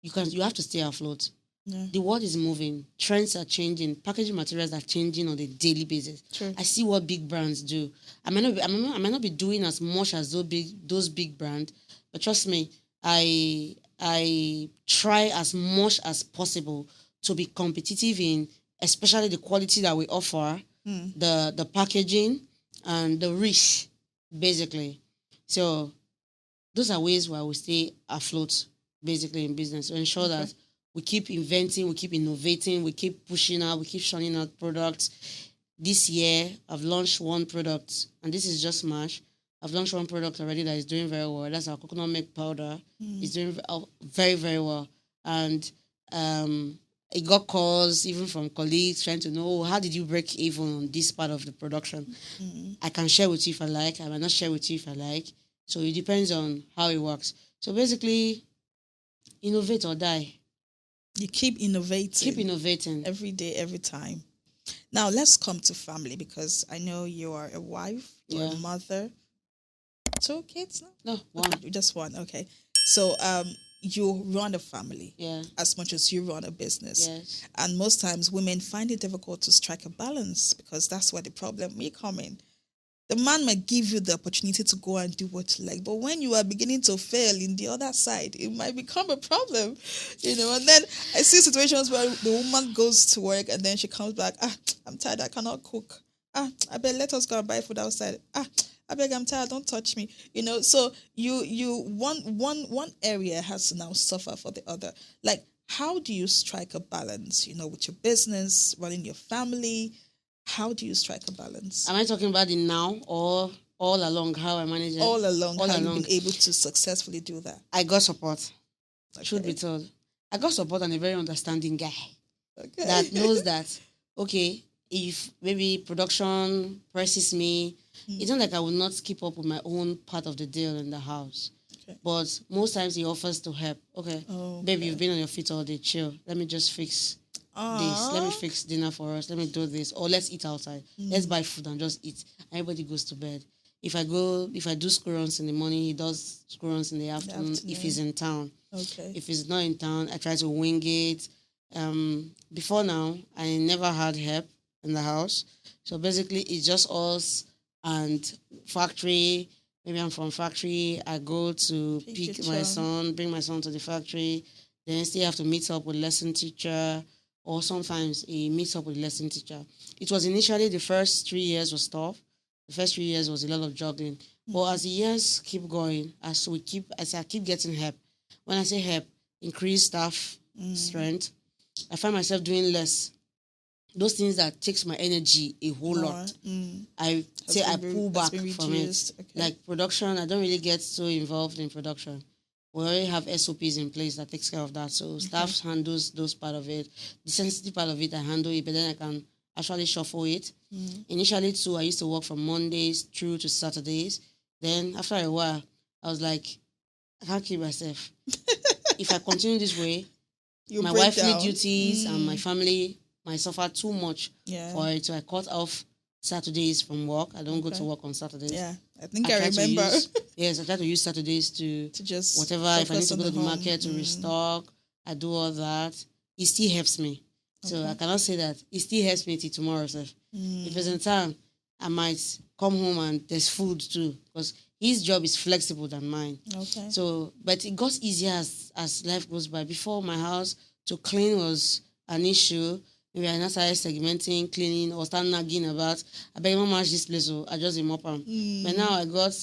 you have to stay afloat. Yeah. The world is moving. Trends are changing. Packaging materials are changing on a daily basis. True. I see what big brands do. I might not be doing as much as those big brands, but trust me, I try as much as possible to be competitive in, especially the quality that we offer, the packaging, and the reach, basically. So those are ways where we stay afloat, basically in business, to ensure that we keep inventing, we keep innovating, we keep pushing out, we keep churning out products. This year, I've launched one product, and this is just March. I've launched one product already that is doing very well. That's our coconut milk powder. It's doing very, very well. And it got calls even from colleagues trying to know, how did you break even on this part of the production? I can share with you if I like. I might not share with you if I like. So it depends on how it works. So basically, innovate or die. You keep innovating. Keep innovating. Every day, every time. Now, let's come to family, because I know you are a wife, you're a mother. 2 kids now? No, one. Okay, just one. Okay. So, you run a family as much as you run a business. Yes. And most times women find it difficult to strike a balance, because that's where the problem may come in. The man might give you the opportunity to go and do what you like, but when you are beginning to fail in the other side, it might become a problem, And then I see situations where the woman goes to work and then she comes back, I'm tired, I cannot cook. I bet let us go and buy food outside. I beg, I'm tired, don't touch me. So you one area has to now suffer for the other. Like, how do you strike a balance, with your business, running your family? How do you strike a balance? Am I talking about the now or all along, how I manage it? All along, how you've been able to successfully do that? I got support. Should be told. I got support and a very understanding guy that knows that, okay, if maybe production presses me, it's not like I will not keep up with my own part of the deal in the house. Okay. But most times he offers to help. Okay, baby, you've been on your feet all day, chill. Let me just fix this. Let me fix dinner for us. Let me do this. Or let's eat outside. Let's buy food and just eat. Everybody goes to bed. If I do school runs in the morning, he does school runs in the afternoon if he's in town. Okay. If he's not in town, I try to wing it. Before now, I never had help in the house. So basically, it's just us and factory. Maybe I'm from factory. I go to pick my son, bring my son to the factory. Then still have to meet up with lesson teacher. Or sometimes he meets up with lesson teacher. It was initially the first 3 years was tough. The first 3 years was a lot of juggling. But as the years keep going, as I keep getting help. When I say help, increase staff strength, I find myself doing less. Those things that takes my energy a whole lot. I pull back from it. Okay. Like production, I don't really get so involved in production. We already have SOPs in place that takes care of that. So staff handles those part of it. The sensitive part of it, I handle it, but then I can actually shuffle it. Initially, too, I used to work from Mondays through to Saturdays. Then after a while, I was like, I can't keep myself. If I continue this way, my wifely duties and my family might suffer too much for it. So I cut off Saturdays from work. I don't go to work on Saturdays. Yeah, I think I remember. I try to use Saturdays to just whatever. If I need to go to the market to restock, I do all that. It still helps me. So I cannot say that it still helps me till tomorrow. So if it's in time, I might come home and there's food too, because his job is flexible than mine. Okay. So, but it got easier as life goes by. Before, my house to clean was an issue. Maybe I not started segmenting, cleaning, or start nagging about. I beg mama this place, so I just mop them. But now I got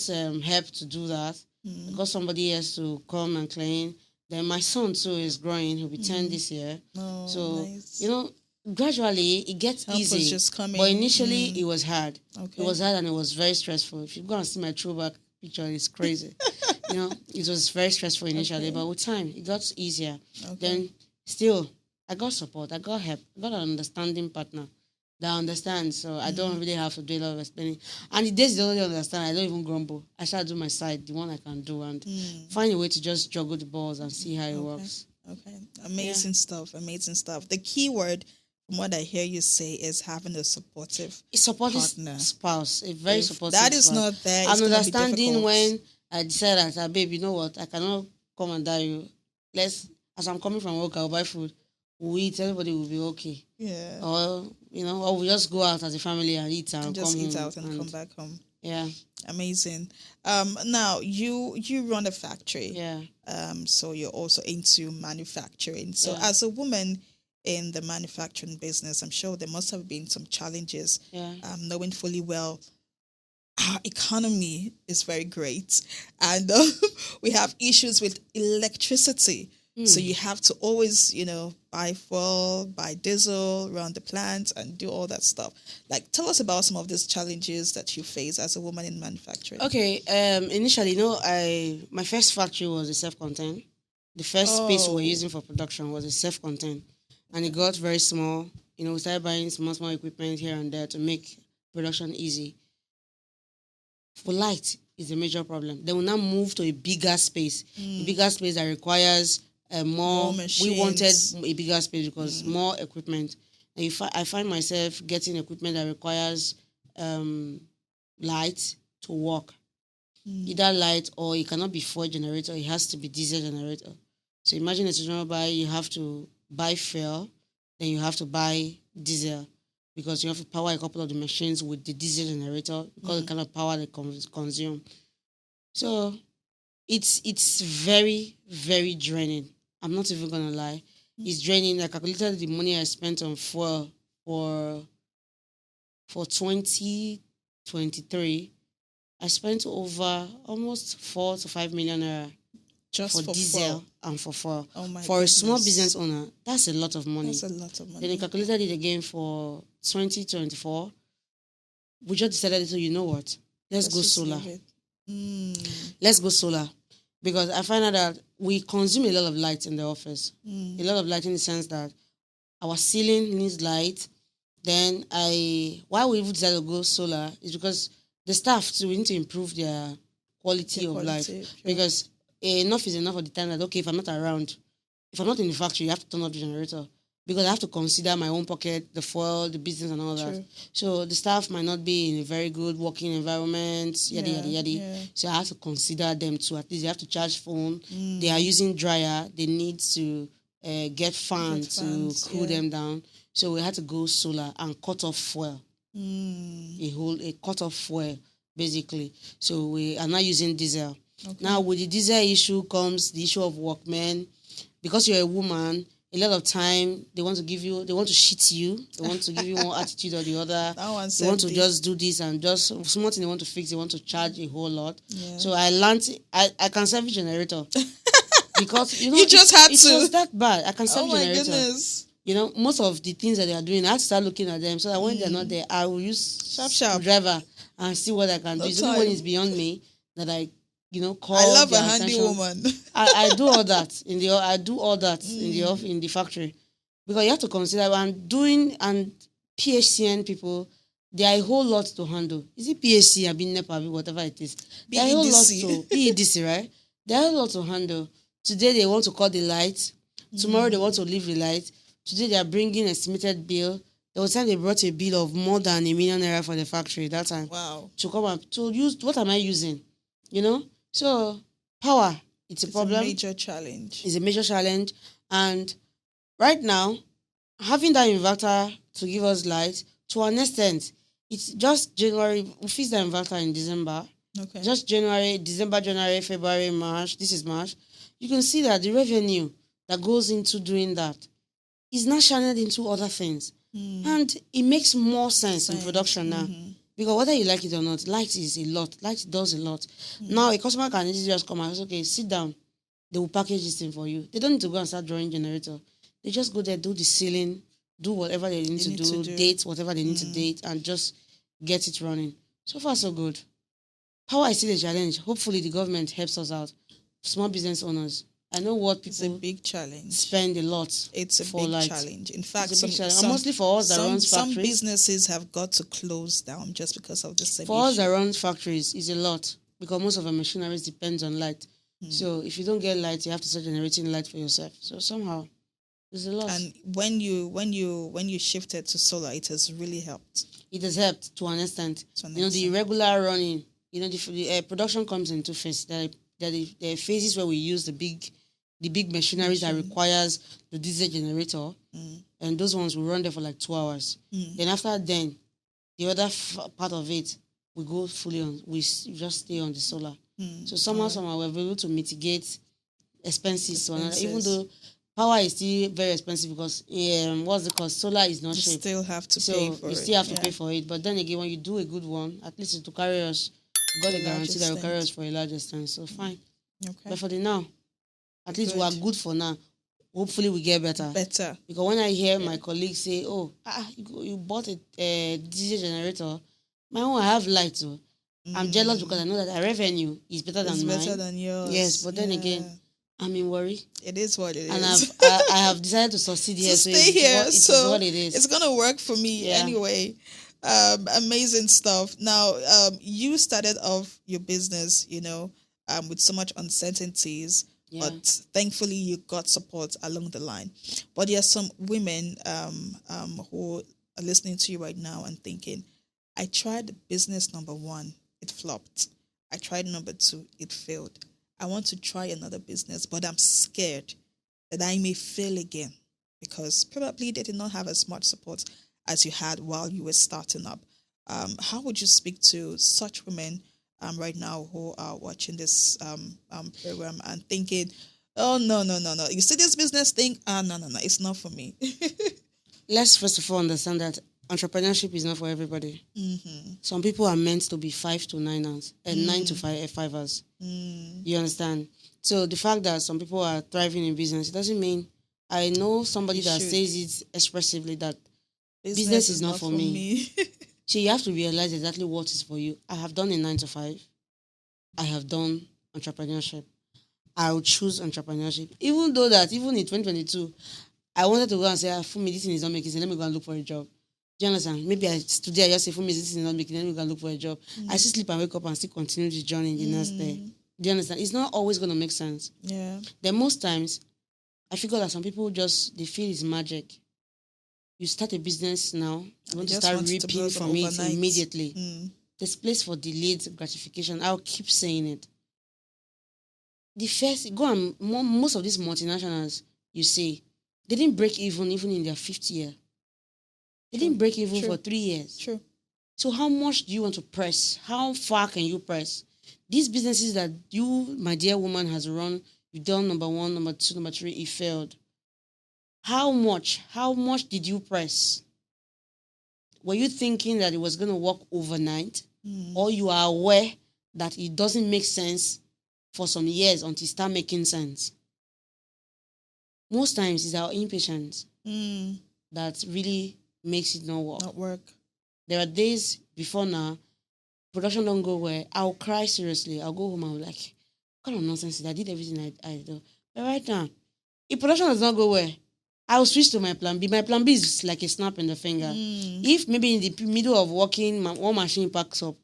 help to do that. I got somebody else to come and clean. Then my son too is growing. He'll be 10 this year. Oh, so nice. Gradually it gets help easy. Just coming. But initially it was hard. Okay. It was hard and it was very stressful. If you go and see my throwback picture, it's crazy. It was very stressful initially, but with time it got easier. Okay. Then still I got support, I got help, I got an understanding partner that understands. So I don't really have to do a lot of explaining. And the days they don't really understand, I don't even grumble. I try to do my side, the one I can do, and find a way to just juggle the balls and see how it works. Okay. Amazing stuff. The key word from what I hear you say is having a supportive partner. Spouse. A very supportive that is spouse. Not there. And understanding when I decide that, babe, you know what, I cannot come and die you. As I'm coming from work, I'll buy food. We'll eat, everybody will be okay. Yeah. Or we'll just go out as a family and eat and just come eat out and come back home. Yeah. Amazing. Now you run a factory. Yeah. So you're also into manufacturing. So as a woman in the manufacturing business, I'm sure there must have been some challenges. Yeah. Knowing fully well our economy is very great, and we have issues with electricity. So you have to always, buy fuel, buy diesel, run the plant, and do all that stuff. Like, tell us about some of these challenges that you face as a woman in manufacturing. Okay. Initially, my first factory was a self-contained. The first space we were using for production was a self-contained, and it got very small. We started buying small equipment here and there to make production easy. For light is a major problem. Then we now move to a bigger space, a bigger space that requires more machines. We wanted a bigger space because more equipment. And I find myself getting equipment that requires light to work. Either light, or it cannot be fuel generator. It has to be diesel generator. So imagine a general buy. You have to buy fuel, then you have to buy diesel, because you have to power a couple of the machines with the diesel generator because the kind of power they consume. So it's very, very draining. I'm not even gonna lie. It's draining. I calculated the money I spent on fuel for 2023. I spent over almost 4 to 5 million naira Just for diesel fuel. and for fuel. Oh my For goodness. a small business owner, that's a lot of money. That's a lot of money. Then I calculated it again for 2024. We just decided, so you know what? Let's go just solar. leave it. Let's go solar. Because I find out that we consume a lot of light in the office. A lot of light in the sense that our ceiling needs light. Then why we even decided to go solar is because the staff too, we need to improve their quality of life. Sure. Because enough is enough of the time that, okay, if I'm not around, if I'm not in the factory, you have to turn off the generator. Because I have to consider my own pocket, the fuel, the business and all that. So the staff might not be in a very good working environment, yada. Yeah. So I have to consider them too. At least they have to charge phone. They are using dryer. They need to get fans to cool them down. So we had to go solar and cut off fuel. A cut off fuel, basically. So we are not using diesel. Okay. Now with the diesel issue comes the issue of workmen. Because you're a woman, a lot of time they want to shit you. They want to give you one attitude or the other. They want to just do this and just small thing they want to fix. They want to charge a whole lot. Yeah. So I learned I can service generator because you just had to. It was that bad. I can service generator. Goodness. Most of the things that they are doing, I have to start looking at them so that when they're not there, I will use sharp driver and see what I can do. It's only when it's beyond me that I call. I love a handy woman. I do all that in the in the factory, because you have to consider and PHCN people. There are a whole lot to handle. Is it PHC? I've been NEPA, whatever it is. There are a whole lot to PEDC, right? There are a lot to handle. Today they want to cut the light. Tomorrow they want to leave the light. Today they are bringing estimated bill. There was time they brought a bill of more than $1 million for the factory that time. Wow. To come up to use, what am I using? So power, it's a problem. It's a major challenge. It's a major challenge. And right now, having that inverter to give us light, to an extent, it's just January. We fixed the inverter in December. Okay. Just December, January, February, March. This is March. You can see that the revenue that goes into doing that is not channeled into other things. And it makes more sense in production now. Because whether you like it or not, light is a lot. Light does a lot. Now, a customer can easily just come and say, okay, sit down. They will package this thing for you. They don't need to go and start drawing generator. They just go there, do the ceiling, do whatever they need to do, date whatever they need to date, and just get it running. So far, so good. Power is still a challenge. Hopefully, the government helps us out. Small business owners. I know what people. It's a big challenge. Spend a lot. It's a big challenge. In fact, mostly for us that runs factories. Some businesses have got to close down just because of the same For us that runs factories, it's a lot, because most of our machineries depends on light. So if you don't get light, you have to start generating light for yourself. So somehow, there's a lot. And when you shifted to solar, it has really helped. It has helped to an extent. The regular running. The production comes in two phases. There are phases where we use the big machineries that requires the diesel generator, and those ones will run there for like 2 hours. Then after the other part of it, we go fully on. We just stay on the solar. So somehow we're able to mitigate expenses. Even though power is still very expensive because what's the cost? Solar is not You cheap. still have to So pay for you it. still have to Yeah. pay for it. But then again, when you do a good one, at least it will carry us. You got a A large guarantee that it will carry us extent. for a large extent. So fine. Okay. But for the now, at least we are Good. good for now. Hopefully we get better. Better. Because when I hear Yeah. my colleagues say, "Oh, you bought a diesel generator," my own I have light too. I'm jealous because I know that our revenue is better It's than better mine. than yours. Yes, but then Yeah. again, I'm in worry, It is what it and is. I have decided to succeed To here. So stay here. it is So what it is. it's gonna work for me Yeah. anyway. Amazing stuff. Now, you started off your business, with so much uncertainties, Yeah. but thankfully you got support along the line. But there are some women who are listening to you right now and thinking, I tried business number 1, it flopped. I tried number 2, it failed. I want to try another business, but I'm scared that I may fail again because probably they did not have as much support as you had while you were starting up. How would you speak to such women right now who are watching this program and thinking, oh, no, no, no, no. You see this business thing? No, no, no. It's not for me. Let's first of all understand that entrepreneurship is not for everybody. Mm-hmm. Some people are meant to be 5 to 9 hours and 9 to 5 hours. You understand? So the fact that some people are thriving in business, it doesn't mean I know somebody You that should. says it expressively that business is not for me. So you have to realize exactly what is for you. I have done a 9 to 5. I have done entrepreneurship. I will choose entrepreneurship. Even in 2022, I wanted to go and say, Funmi, this thing is not making sense. Let me go and look for a job. Do you understand? Maybe today I just say, Funmi, this thing is not making sense. Let me go and look for a job. I still sleep and wake up and still continue the journey the next day. Do you understand? It's not always going to make sense. Yeah. Then most times, I figure that some people they feel it's magic. You start a business now, you want to start reaping from it immediately. There's place for delayed gratification. I'll keep saying it. The first, most of these multinationals, you say, they didn't break even in their 5th year. They didn't break even for 3 years. True. So how much do you want to press? How far can you press? These businesses that you, my dear woman, has run, you've done number 1, number 2, number 3, it failed. How much did you press? Were you thinking that it was going to work overnight? Or you are aware that it doesn't make sense for some years until it starts making sense? Most times it's our impatience that really makes it not work. There are days before now, production don't go well. I'll cry seriously. I'll go home and I'll be like, what kind of nonsense is that? I did everything I do. But right now, if production does not go well, I'll switch to my plan B. My plan B is like a snap in the finger. If maybe in the middle of working, one machine packs up,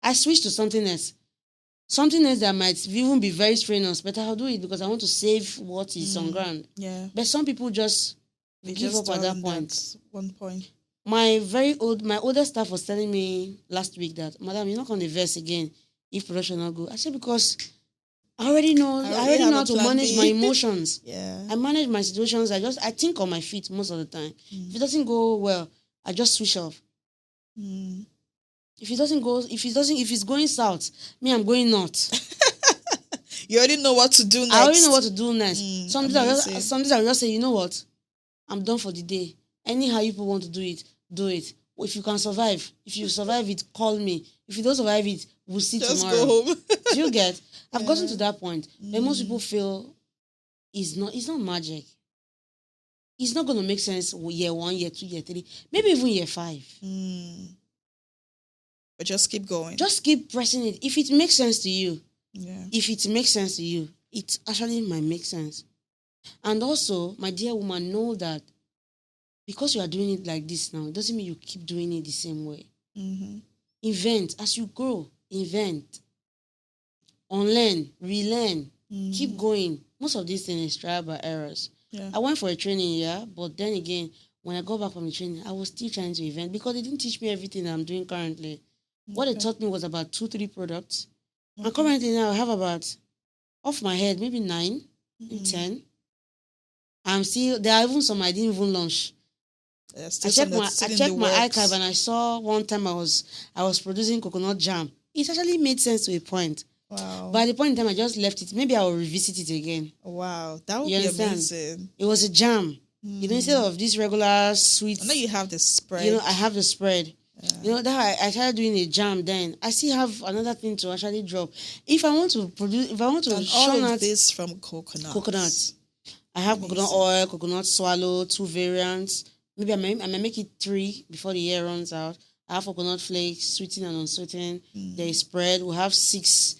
I switch to something else. Something else that might even be very strenuous, but I'll do it because I want to save what is on ground. Yeah. But some people they give up at that point. One point. My older staff was telling me last week that, Madam, you're not going to verse again if production not good. I said, because I already know how to manage my emotions. Yeah. I manage my situations. I think on my feet most of the time. If it doesn't go well, I just switch off. If it's going south, me, I'm going north. You already know what to do next. I already know what to do next. Some days I'll just say, you know what? I'm done for the day. Anyhow you people want to do it, do it. If you can survive, if you survive it, call me. If you don't survive it, we'll see just tomorrow. Go home. Do you get? I've gotten to that point. But most people feel it's not magic. It's not going to make sense year 1, year 2, year 3, maybe even year 5. But just keep going. Just keep pressing it. If it makes sense to you, it actually might make sense. And also, my dear woman, know that because you are doing it like this now, it doesn't mean you keep doing it the same way. Invent. As you grow, invent. Unlearn, relearn. Keep going. Most of these things is trial by errors. Yeah. I went for a training, but then again, when I got back from the training, I was still trying to invent because they didn't teach me everything that I'm doing currently. What they taught me was about 2-3 products. And currently now I have about, off my head, maybe 9, 10. There are even some I didn't even launch. I checked my archive and I saw one time I was producing coconut jam. It actually made sense to a point. Wow. But at the point in time, I just left it. Maybe I will revisit it again. Wow. That would You be understand? amazing. It was a jam. Instead of this regular sweet. I know you have the spread. I have the spread. Yeah. That I started doing a jam. Then I still have another thing to actually drop. If I want to produce, if I want to and all of this from coconut. I have coconut oil, coconut swallow, 2 variants. Maybe I may make it 3 before the year runs out. I have coconut flakes, sweetened and unsweetened. There is spread. We have six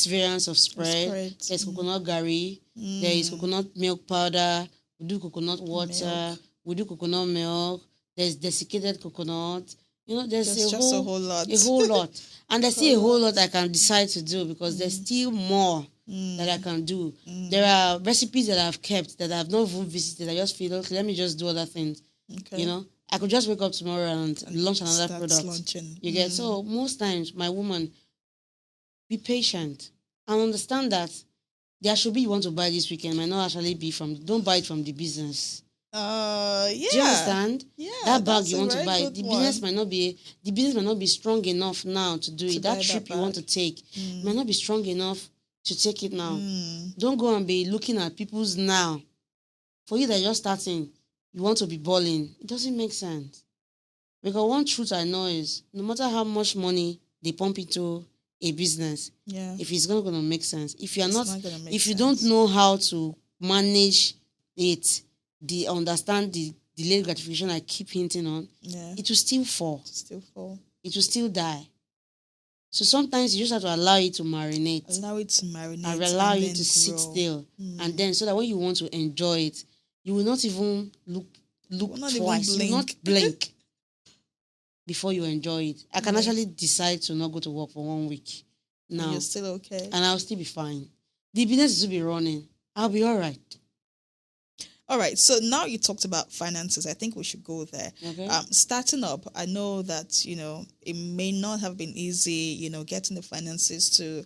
variants of spread. There's coconut gari. There is coconut milk powder. We do coconut water. We do coconut milk. There's desiccated coconut. There's just a whole lot. A whole lot. And there's still a whole lot I can decide to do because there's still more that I can do. There are recipes that I've kept that I've not even visited. I just feel, okay, let me just do other things. Okay. I could just wake up tomorrow and launch another product. Launching. You get? So most times, my woman, be patient and understand that there should be you want to buy this weekend might not actually be don't buy it from the business. Yeah. Do you understand? Yeah. That bag you want to buy, the business might not be strong enough now to do it. That trip you want to take might not be strong enough to take it now. Don't go and be looking at people's now. For you that you're starting, you want to be balling. It doesn't make sense. Because one truth I know is no matter how much money they pump into a business, if it's not going to make sense, if you don't know how to manage it, understand the delayed gratification I keep hinting on, it will still fall. It will still die. So sometimes you just have to allow it to marinate. And allow it to sit still. And then so that when you want to enjoy it, you will not even look twice. You will not blink before you enjoy it. I can actually decide to not go to work for 1 week. Now. And you're still okay. And I'll still be fine. The business will be running. I'll be all right. All right. So now you talked about finances. I think we should go there. Okay. Starting up, I know that, it may not have been easy, getting the finances to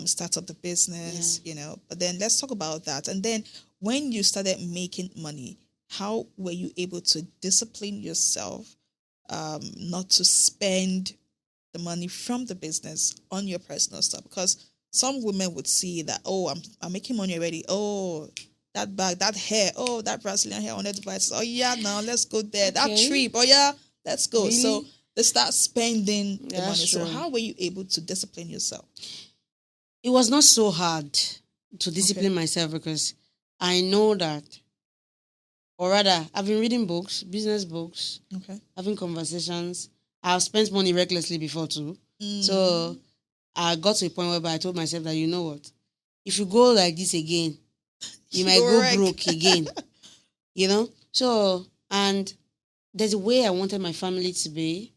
start up the business, but then let's talk about that. And then when you started making money, how were you able to discipline yourself not to spend the money from the business on your personal stuff? Because some women would see that, I'm making money already. Oh, that bag, that hair, that Brazilian hair on the devices. Oh, yeah, now let's go there. Okay. That trip, let's go. Really? So they start spending the money. True. So how were you able to discipline yourself? It was not so hard to discipline myself because I know that, or rather, I've been reading books, business books, having conversations. I've spent money recklessly before too. So I got to a point where I told myself that, you know what, if you go like this again, you might go broke again. So, and there's a way I wanted my family to be.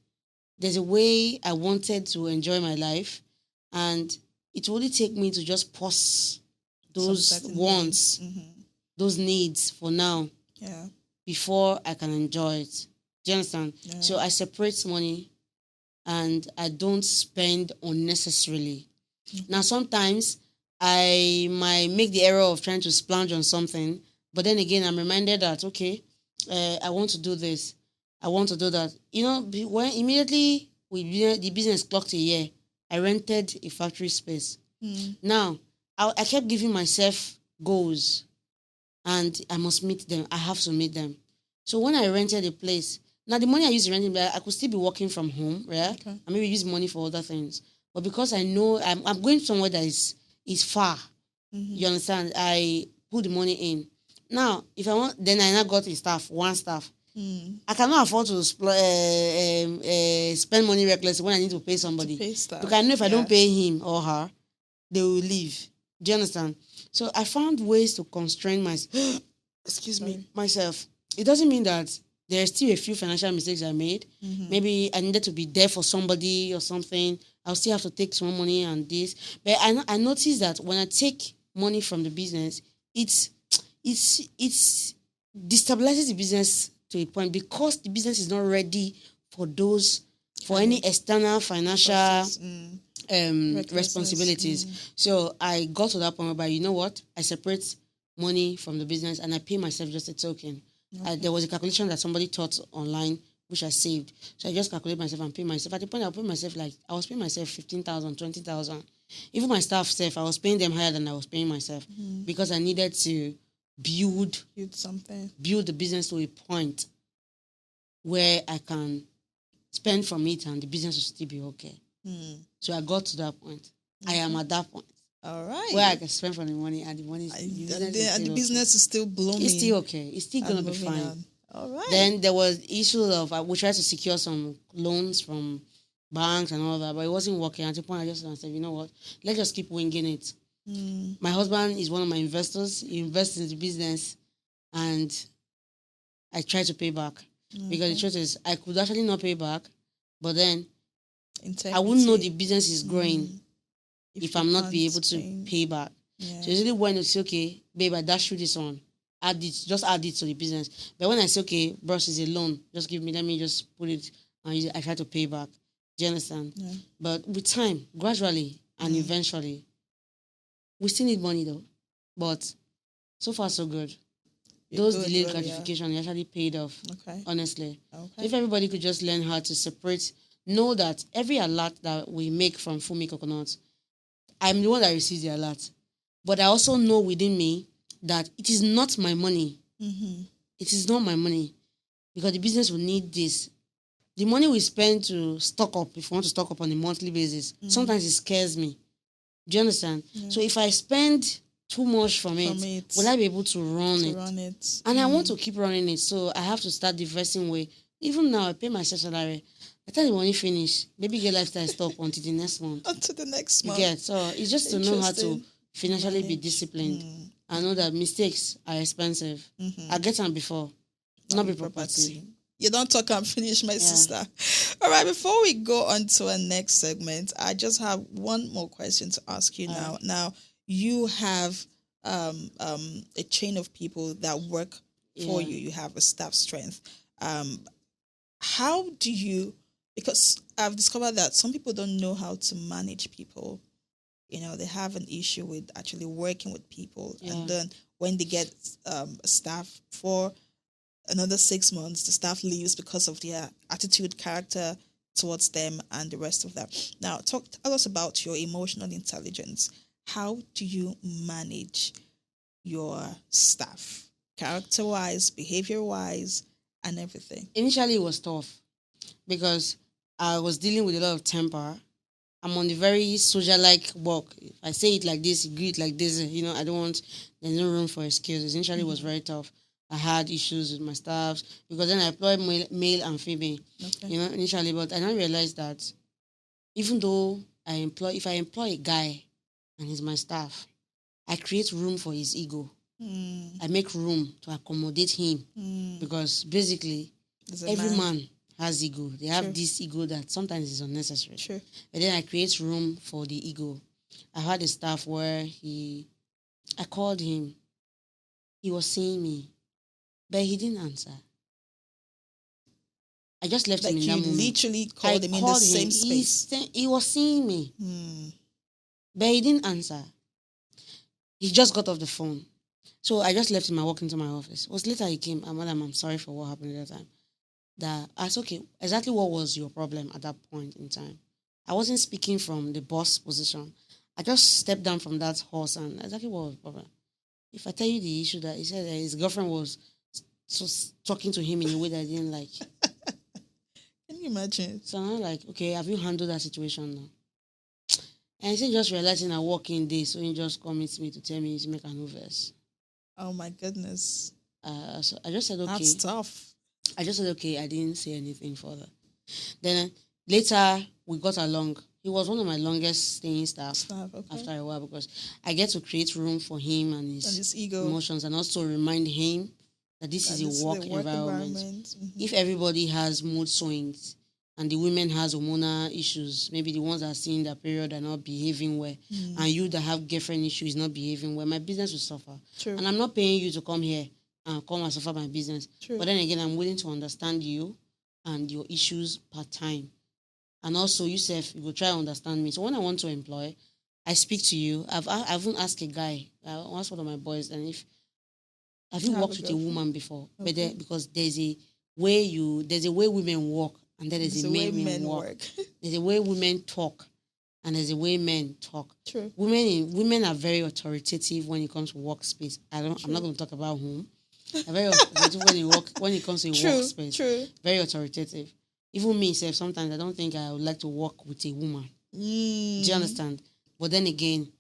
There's a way I wanted to enjoy my life. And it will only take me to just pause those wants, those needs for now, before I can enjoy it. Do you understand? Yeah. So I separate money and I don't spend unnecessarily. Now, sometimes I might make the error of trying to splurge on something, but then again, I'm reminded that, I want to do this. I want to do that. When immediately the business clocked a year, I rented a factory space. Now, I kept giving myself goals and I must meet them. I have to meet them. So when I rented a place, now the money I used to rent, I could still be working from home, right? Okay. I maybe use money for other things. But because I know I'm going somewhere that is far, you understand? I put the money in. Now, if I want, then I now got one staff. I cannot afford to spend money recklessly when I need to pay somebody. Because I know if I don't pay him or her, they will leave. Do you understand? So I found ways to constrain myself. Myself. It doesn't mean that there are still a few financial mistakes I made. Maybe I needed to be there for somebody or something. I'll still have to take some money and this. But I noticed that when I take money from the business, it's destabilizes the business to a point because the business is not ready for any external financial responsibilities. So I got to that point whereby, you know what? I separate money from the business and I pay myself just a token. There was a calculation that somebody taught online, which I saved. So I just calculate myself and pay myself. At the point I was paying myself 15,000, 20,000. Even my staff self, I was paying them higher than I was paying myself because I needed to build the business to a point where I can spend from it and the business will still be okay. So I got to that point. I am at that point. All right. Where I can spend from the money and the money the business is still blooming. It's still okay. It's still going to be fine. On. All right. Then there was issue of we tried to secure some loans from banks and all that, but it wasn't working. At the point, I just said, you know what? Let's just keep winging it. My husband is one of my investors. He invests in the business, and I try to pay back because the truth is, I could actually not pay back, but then I wouldn't know the business is growing if I'm not be able to pay back. Yeah. So usually when it's okay, babe, I dash you this on. Add it to the business. But when I say, okay, bros, is a loan, just give me, let me just put it, and I try to pay back. Do you understand? Yeah. But with time, gradually and eventually, we still need money though. But so far, so good. Those delayed gratification actually paid off. Okay. Honestly. Okay. If everybody could just learn how to separate, know that every alert that we make from Funmi Coconut, I'm the one that receives the alert. But I also know within me that it is not my money. It is not my money. Because the business will need this. The money we spend to stock up, if we want to stock up on a monthly basis, sometimes it scares me. Do you understand? Yeah. So if I spend too much from it, will I be able to run it? And I want to keep running it. So I have to start diversing way. Even now, I pay myself salary. I tell the money finish. Maybe get lifestyle stop until the next month. Until the next month. Yeah, so it's just to know how to financially be disciplined. I know that mistakes are expensive. I get them before. Not be property. You don't talk and finish, my sister. All right, before we go on to our next segment, I just have one more question to ask you now. Now, you have a chain of people that work for you. You have a staff strength. How do you, because I've discovered that some people don't know how to manage people. You know, they have an issue with actually working with people. And then when they get staff for another 6 months, the staff leaves because of their attitude, character towards them, and the rest of that. Now, tell us about your emotional intelligence. How do you manage your staff, character-wise, behavior-wise, and everything? Initially, it was tough because I was dealing with a lot of temper. I'm on the very social-like work. If I say it like this, you greet like this, you know, there's no room for excuses. Initially, it was very tough. I had issues with my staff because then I employed male and female, you know, initially. But I now realized that even though if I employ a guy and he's my staff, I create room for his ego. I make room to accommodate him because basically every man has ego. They have this ego that sometimes is unnecessary. But then I create room for the ego. I had a staff where I called him. He was seeing me. But he didn't answer. I just left him in that moment. You literally called him in the same space. He was seeing me. But he didn't answer. He just got off the phone. So I just left him and walked into my office. It was later he came. Madam, I'm sorry for what happened at that time. I said, okay, exactly what was your problem at that point in time? I wasn't speaking from the boss position. I just stepped down from that horse and exactly what was the problem. If I tell you the issue that he said that his girlfriend was talking to him in a way that I didn't like. Can you imagine? So I'm like, okay, have you handled that situation now? And he said, just realizing I work in this, so he just commits me to tell me to make an verse. Oh my goodness. So I just said, okay. That's tough. I just said, okay, I didn't say anything further. Then later, we got along. He was one of my longest staying staff after a while because I get to create room for him and his ego, emotions, and also remind him that this is a work environment. If everybody has mood swings and the women has hormonal issues, maybe the ones that are seeing their period are not behaving well, and you that have girlfriend issues not behaving well, my business will suffer. And I'm not paying you to come here and come and suffer my business. But then again, I'm willing to understand you and your issues part time. And also, you will try to understand me. So when I want to employ, I speak to you. I've even asked a guy, I asked one of my boys, and have you worked with a woman before? But because there's a way women work, and there is a way men work. There's a way women talk, and there's a way men talk. True. Women are very authoritative when it comes to workspace. I'm not going to talk about whom. They're very authoritative when it comes to a workspace. True. Very authoritative. Even me, sometimes I don't think I would like to work with a woman. Do you understand? But then again,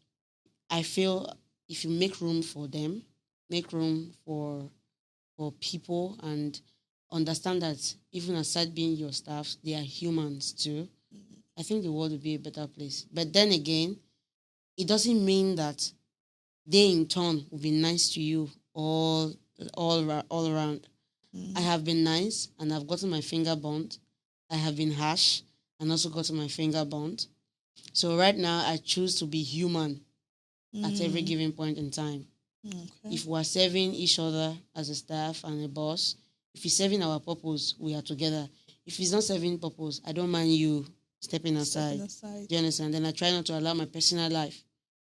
I feel if you make room for them, make room for people, and understand that even aside being your staff, they are humans too, I think the world will be a better place. But then again, it doesn't mean that they in turn will be nice to you all around. I have been nice and I've gotten my finger burnt. I have been harsh and also gotten my finger burnt. So right now, I choose to be human at every given point in time. Okay. If we are serving each other as a staff and a boss, if he's serving our purpose, we are together. If he's not serving purpose, I don't mind you stepping aside. Do you understand? Then I try not to allow my personal life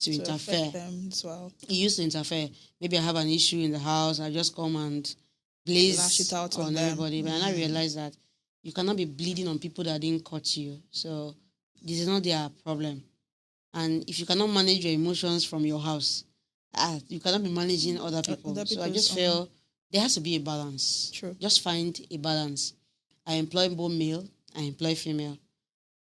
to interfere. Them as well. It used to interfere. Maybe I have an issue in the house, I just come and blaze Lash it out on everybody. But I realize that you cannot be bleeding on people that didn't cut you. So this is not their problem. And if you cannot manage your emotions from your house, you cannot be managing other people. So I just feel there has to be a balance. True. Just find a balance. I employ both male, I employ female.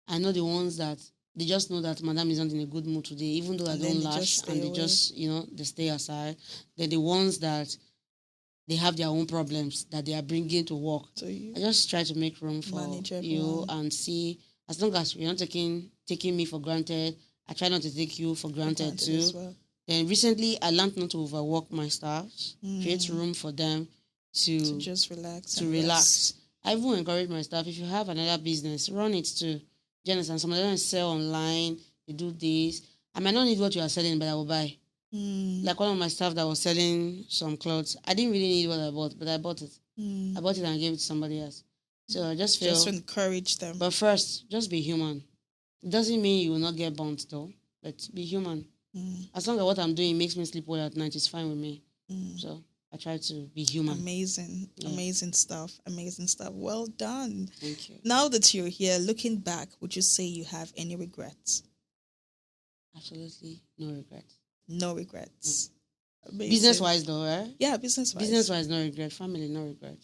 I know the ones that they just know that madam is not in a good mood today, even though I don't lash, and they just, they stay aside. They're the ones that they have their own problems that they are bringing to work. So I just try to make room for you and see, as long as you're not taking me for granted, I try not to take you for granted too. Well. Then recently, I learned not to overwork my staff, create room for them to just relax. To relax. I even encourage my staff, if you have another business, run it too. Do you understand? Some of them sell online, they do this. I might not need what you are selling, but I will buy. Like one of my staff that was selling some clothes. I didn't really need what I bought, but I bought it. I bought it and gave it to somebody else. So I just feel... Just encourage them. But first, just be human. It doesn't mean you will not get burnt though, but be human. As long as what I'm doing makes me sleep well at night, it's fine with me. So I try to be human. Amazing stuff. Well done. Thank you. Now that you're here, looking back, would you say you have any regrets? Absolutely no regrets. No regrets. Business-wise though, right? Yeah, business-wise. Business-wise, no regret. Family, no regret.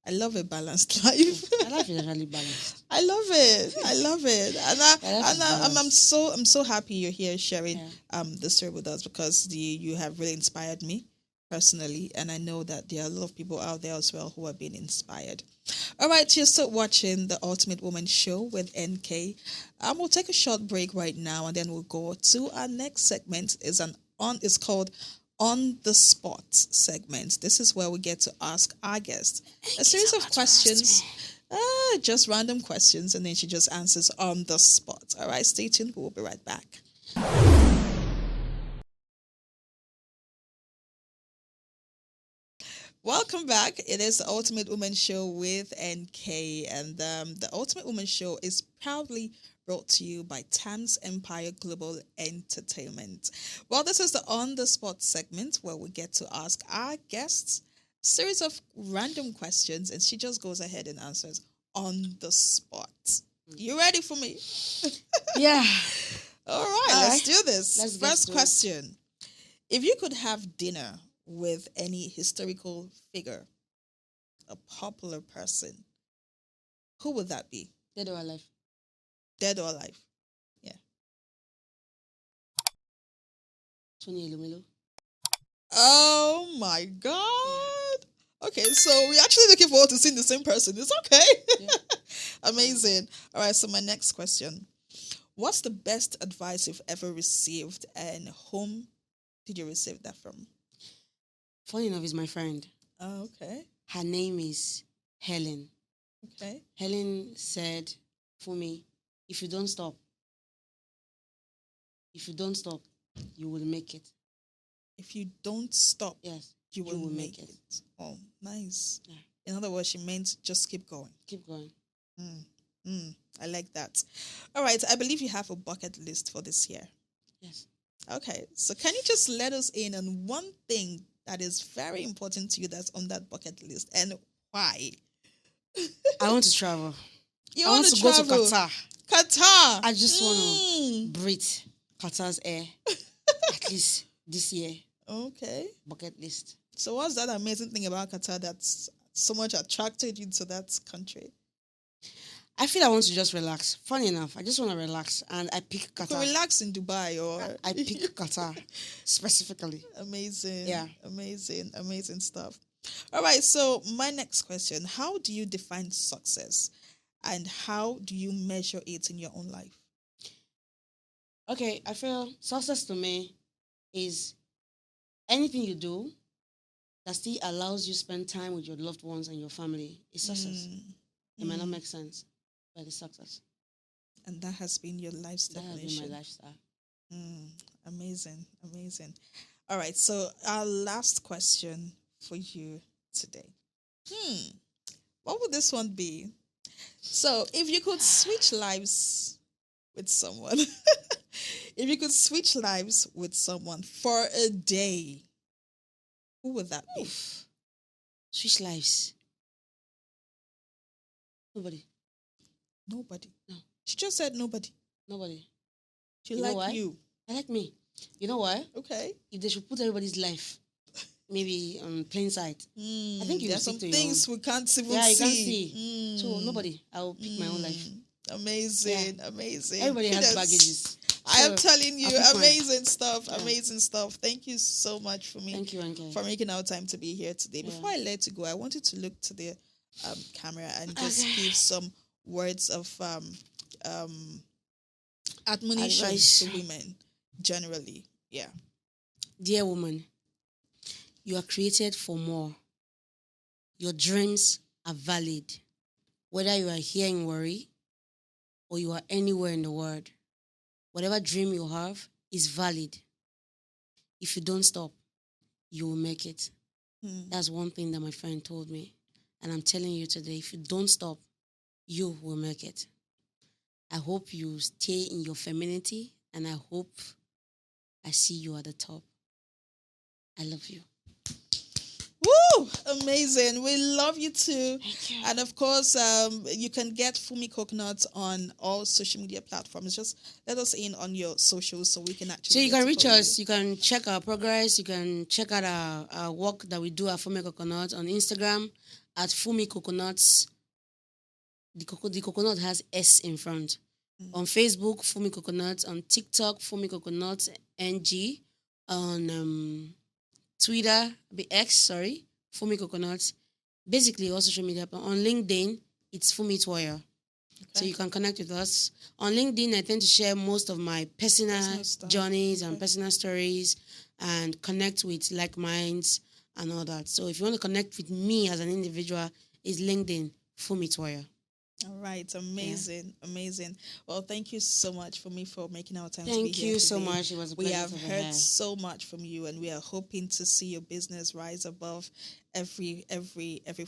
I love a balanced life. My life is actually balanced. I love it, and I'm so happy you're here sharing the story with us, because you have really inspired me personally, and I know that there are a lot of people out there as well who are being inspired. All right, you're still watching the Ultimate Woman Show with NK. We'll take a short break right now, and then we'll go to our next segment. It's called On the Spot segment. This is where we get to ask our guests a series of questions, just random questions, and then she just answers on the spot. All right, stay tuned. We'll be right back. Welcome back. It is the Ultimate Woman Show with NK, and the Ultimate Woman Show is proudly brought to you by Thames Empire Global Entertainment. Well, this is the On the Spot segment where we get to ask our guests a series of random questions, and she just goes ahead and answers on the spot. You ready for me? Yeah. All right, let's do this. First question. If you could have dinner with any historical figure, a popular person, who would that be? Dead or alive? Dead or alive? Yeah. Tony Elumelu. Oh my God. Okay, so we're actually looking forward to seeing the same person. It's okay. Yeah. Amazing. All right, so my next question. What's the best advice you've ever received, and whom did you receive that from? Funny enough, is my friend. Oh, okay. Her name is Helen. Okay. Helen said, Funmi, if you don't stop, you will make it. If you don't stop, yes, you will make it. Oh, nice. Yeah. In other words, she meant just keep going. Keep going. I like that. All right, I believe you have a bucket list for this year. Yes. Okay, so can you just let us in on one thing that is very important to you that's on that bucket list, and why? I want to travel. You I want want to to go to travel? Qatar. Qatar. I just want to breathe Qatar's air. At least this year. Okay. Bucket list. So what's that amazing thing about Qatar that's so much attracted you to that country? I feel I want to just relax. Funny enough, I just want to relax, and I pick You could Qatar. relax in Dubai or I pick Qatar specifically. amazing. Yeah. Amazing stuff. All right, so my next question, how do you define success and how do you measure it in your own life? Okay, I feel success to me is anything you do that still allows you spend time with your loved ones and your family is success. It might not make sense, but it's success. And that has been your life's That has definition. been my lifestyle. Amazing. All right, so our last question for you today. What would this one be? So, if you could switch lives with someone, if you could switch lives with someone for a day, who would that be? Switch lives. Nobody. Nobody. No. She just said nobody. Nobody. She You know like why? you. I like me. You know why? Okay. If they should put everybody's life maybe on plain sight, I think you There will are some stick to your things own. we can't even Yeah, you see. can't see. So nobody. I will pick my own life. Amazing. Everybody has Kudos. baggages. I am So, telling you, I'll pick mine. amazing stuff. Yeah. Amazing stuff. Thank you so much for Thank you, Anke. for making our time to be here today. Yeah. Before I let you go, I wanted to look to the camera and just give some words of admonition Advice. to women generally. Yeah. Dear woman, you are created for more. Your dreams are valid. Whether you are here in Warri or you are anywhere in the world, whatever dream you have is valid. If you don't stop, you will make it. That's one thing that my friend told me. And I'm telling you today, if you don't stop, you will make it. I hope you stay in your femininity, and I hope I see you at the top. I love you. Woo! Amazing. We love you too. Thank you. And of course, you can get Funmi Coconut on all social media platforms. Just let us in on your socials so we can actually. So you get can to reach follow us. You can check our progress. You can check out our work that we do at Funmi Coconut on Instagram at Funmi Coconuts. The coconut has S in front. On Facebook, Funmi Coconut. On TikTok, Funmi Coconut NG. On Twitter, Funmi Coconut. Basically, all social media. On LinkedIn, it's Funmi Tuoyo. So you can connect with us. On LinkedIn, I tend to share most of my personal journeys and personal stories and connect with like minds and all that. So if you want to connect with me as an individual, it's LinkedIn, Funmi Tuoyo. All right, amazing. Well, thank you so much for making our time to be Thank here you today. so much. It was a pleasure. We have to be heard here. so much from you, and we are hoping to see your business rise above every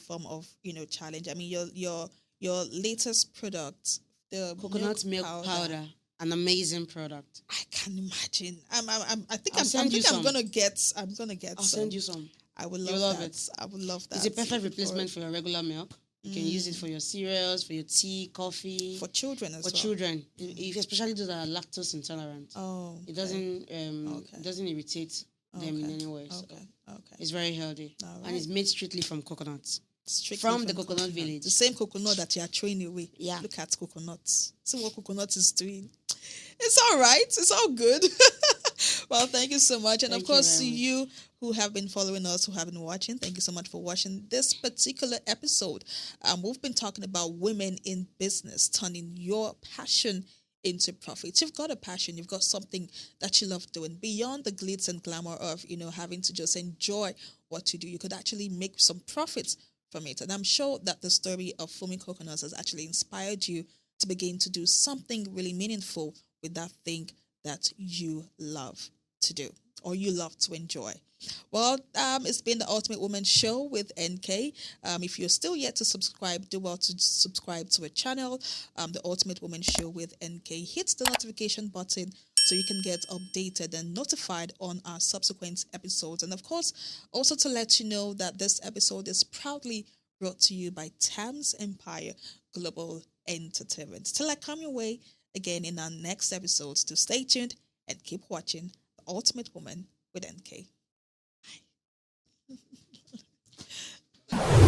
form of challenge. I mean, your latest product, the Coconut milk powder, an amazing product. I can imagine. I think I'm gonna get. I'll send you some. I would You'll love love that. it. I would love that. It's a perfect replacement for your regular milk. You can use it for your cereals, for your tea, coffee. For children as well. For children, especially those that are lactose intolerant. Oh, it doesn't it doesn't irritate them in any way. So it's very healthy, and it's made strictly from coconuts. From the coconut village. The same coconut that you are throwing away. Yeah. Look at coconuts. See what coconut is doing. It's all right. It's all good. Well, thank you so much. And of course, to you who have been following us, who have been watching, thank you so much for watching this particular episode. We've been talking about women in business, turning your passion into profit. You've got a passion. You've got something that you love doing beyond the glitz and glamour of, having to just enjoy what you do. You could actually make some profits from it. And I'm sure that the story of Funmi Coconuts has actually inspired you to begin to do something really meaningful with that thing that you love to do or you love to enjoy. Well, it's been the Ultimate Woman Show with NK. If you're still yet to subscribe, do well to subscribe to a channel, the Ultimate Woman Show with NK. Hit the notification button so you can get updated and notified on our subsequent episodes. And of course, also to let you know that this episode is proudly brought to you by Thames Empire Global entertainment. Till I come your way again in our next episodes, to stay tuned and keep watching The Ultimate Woman with NK. Bye.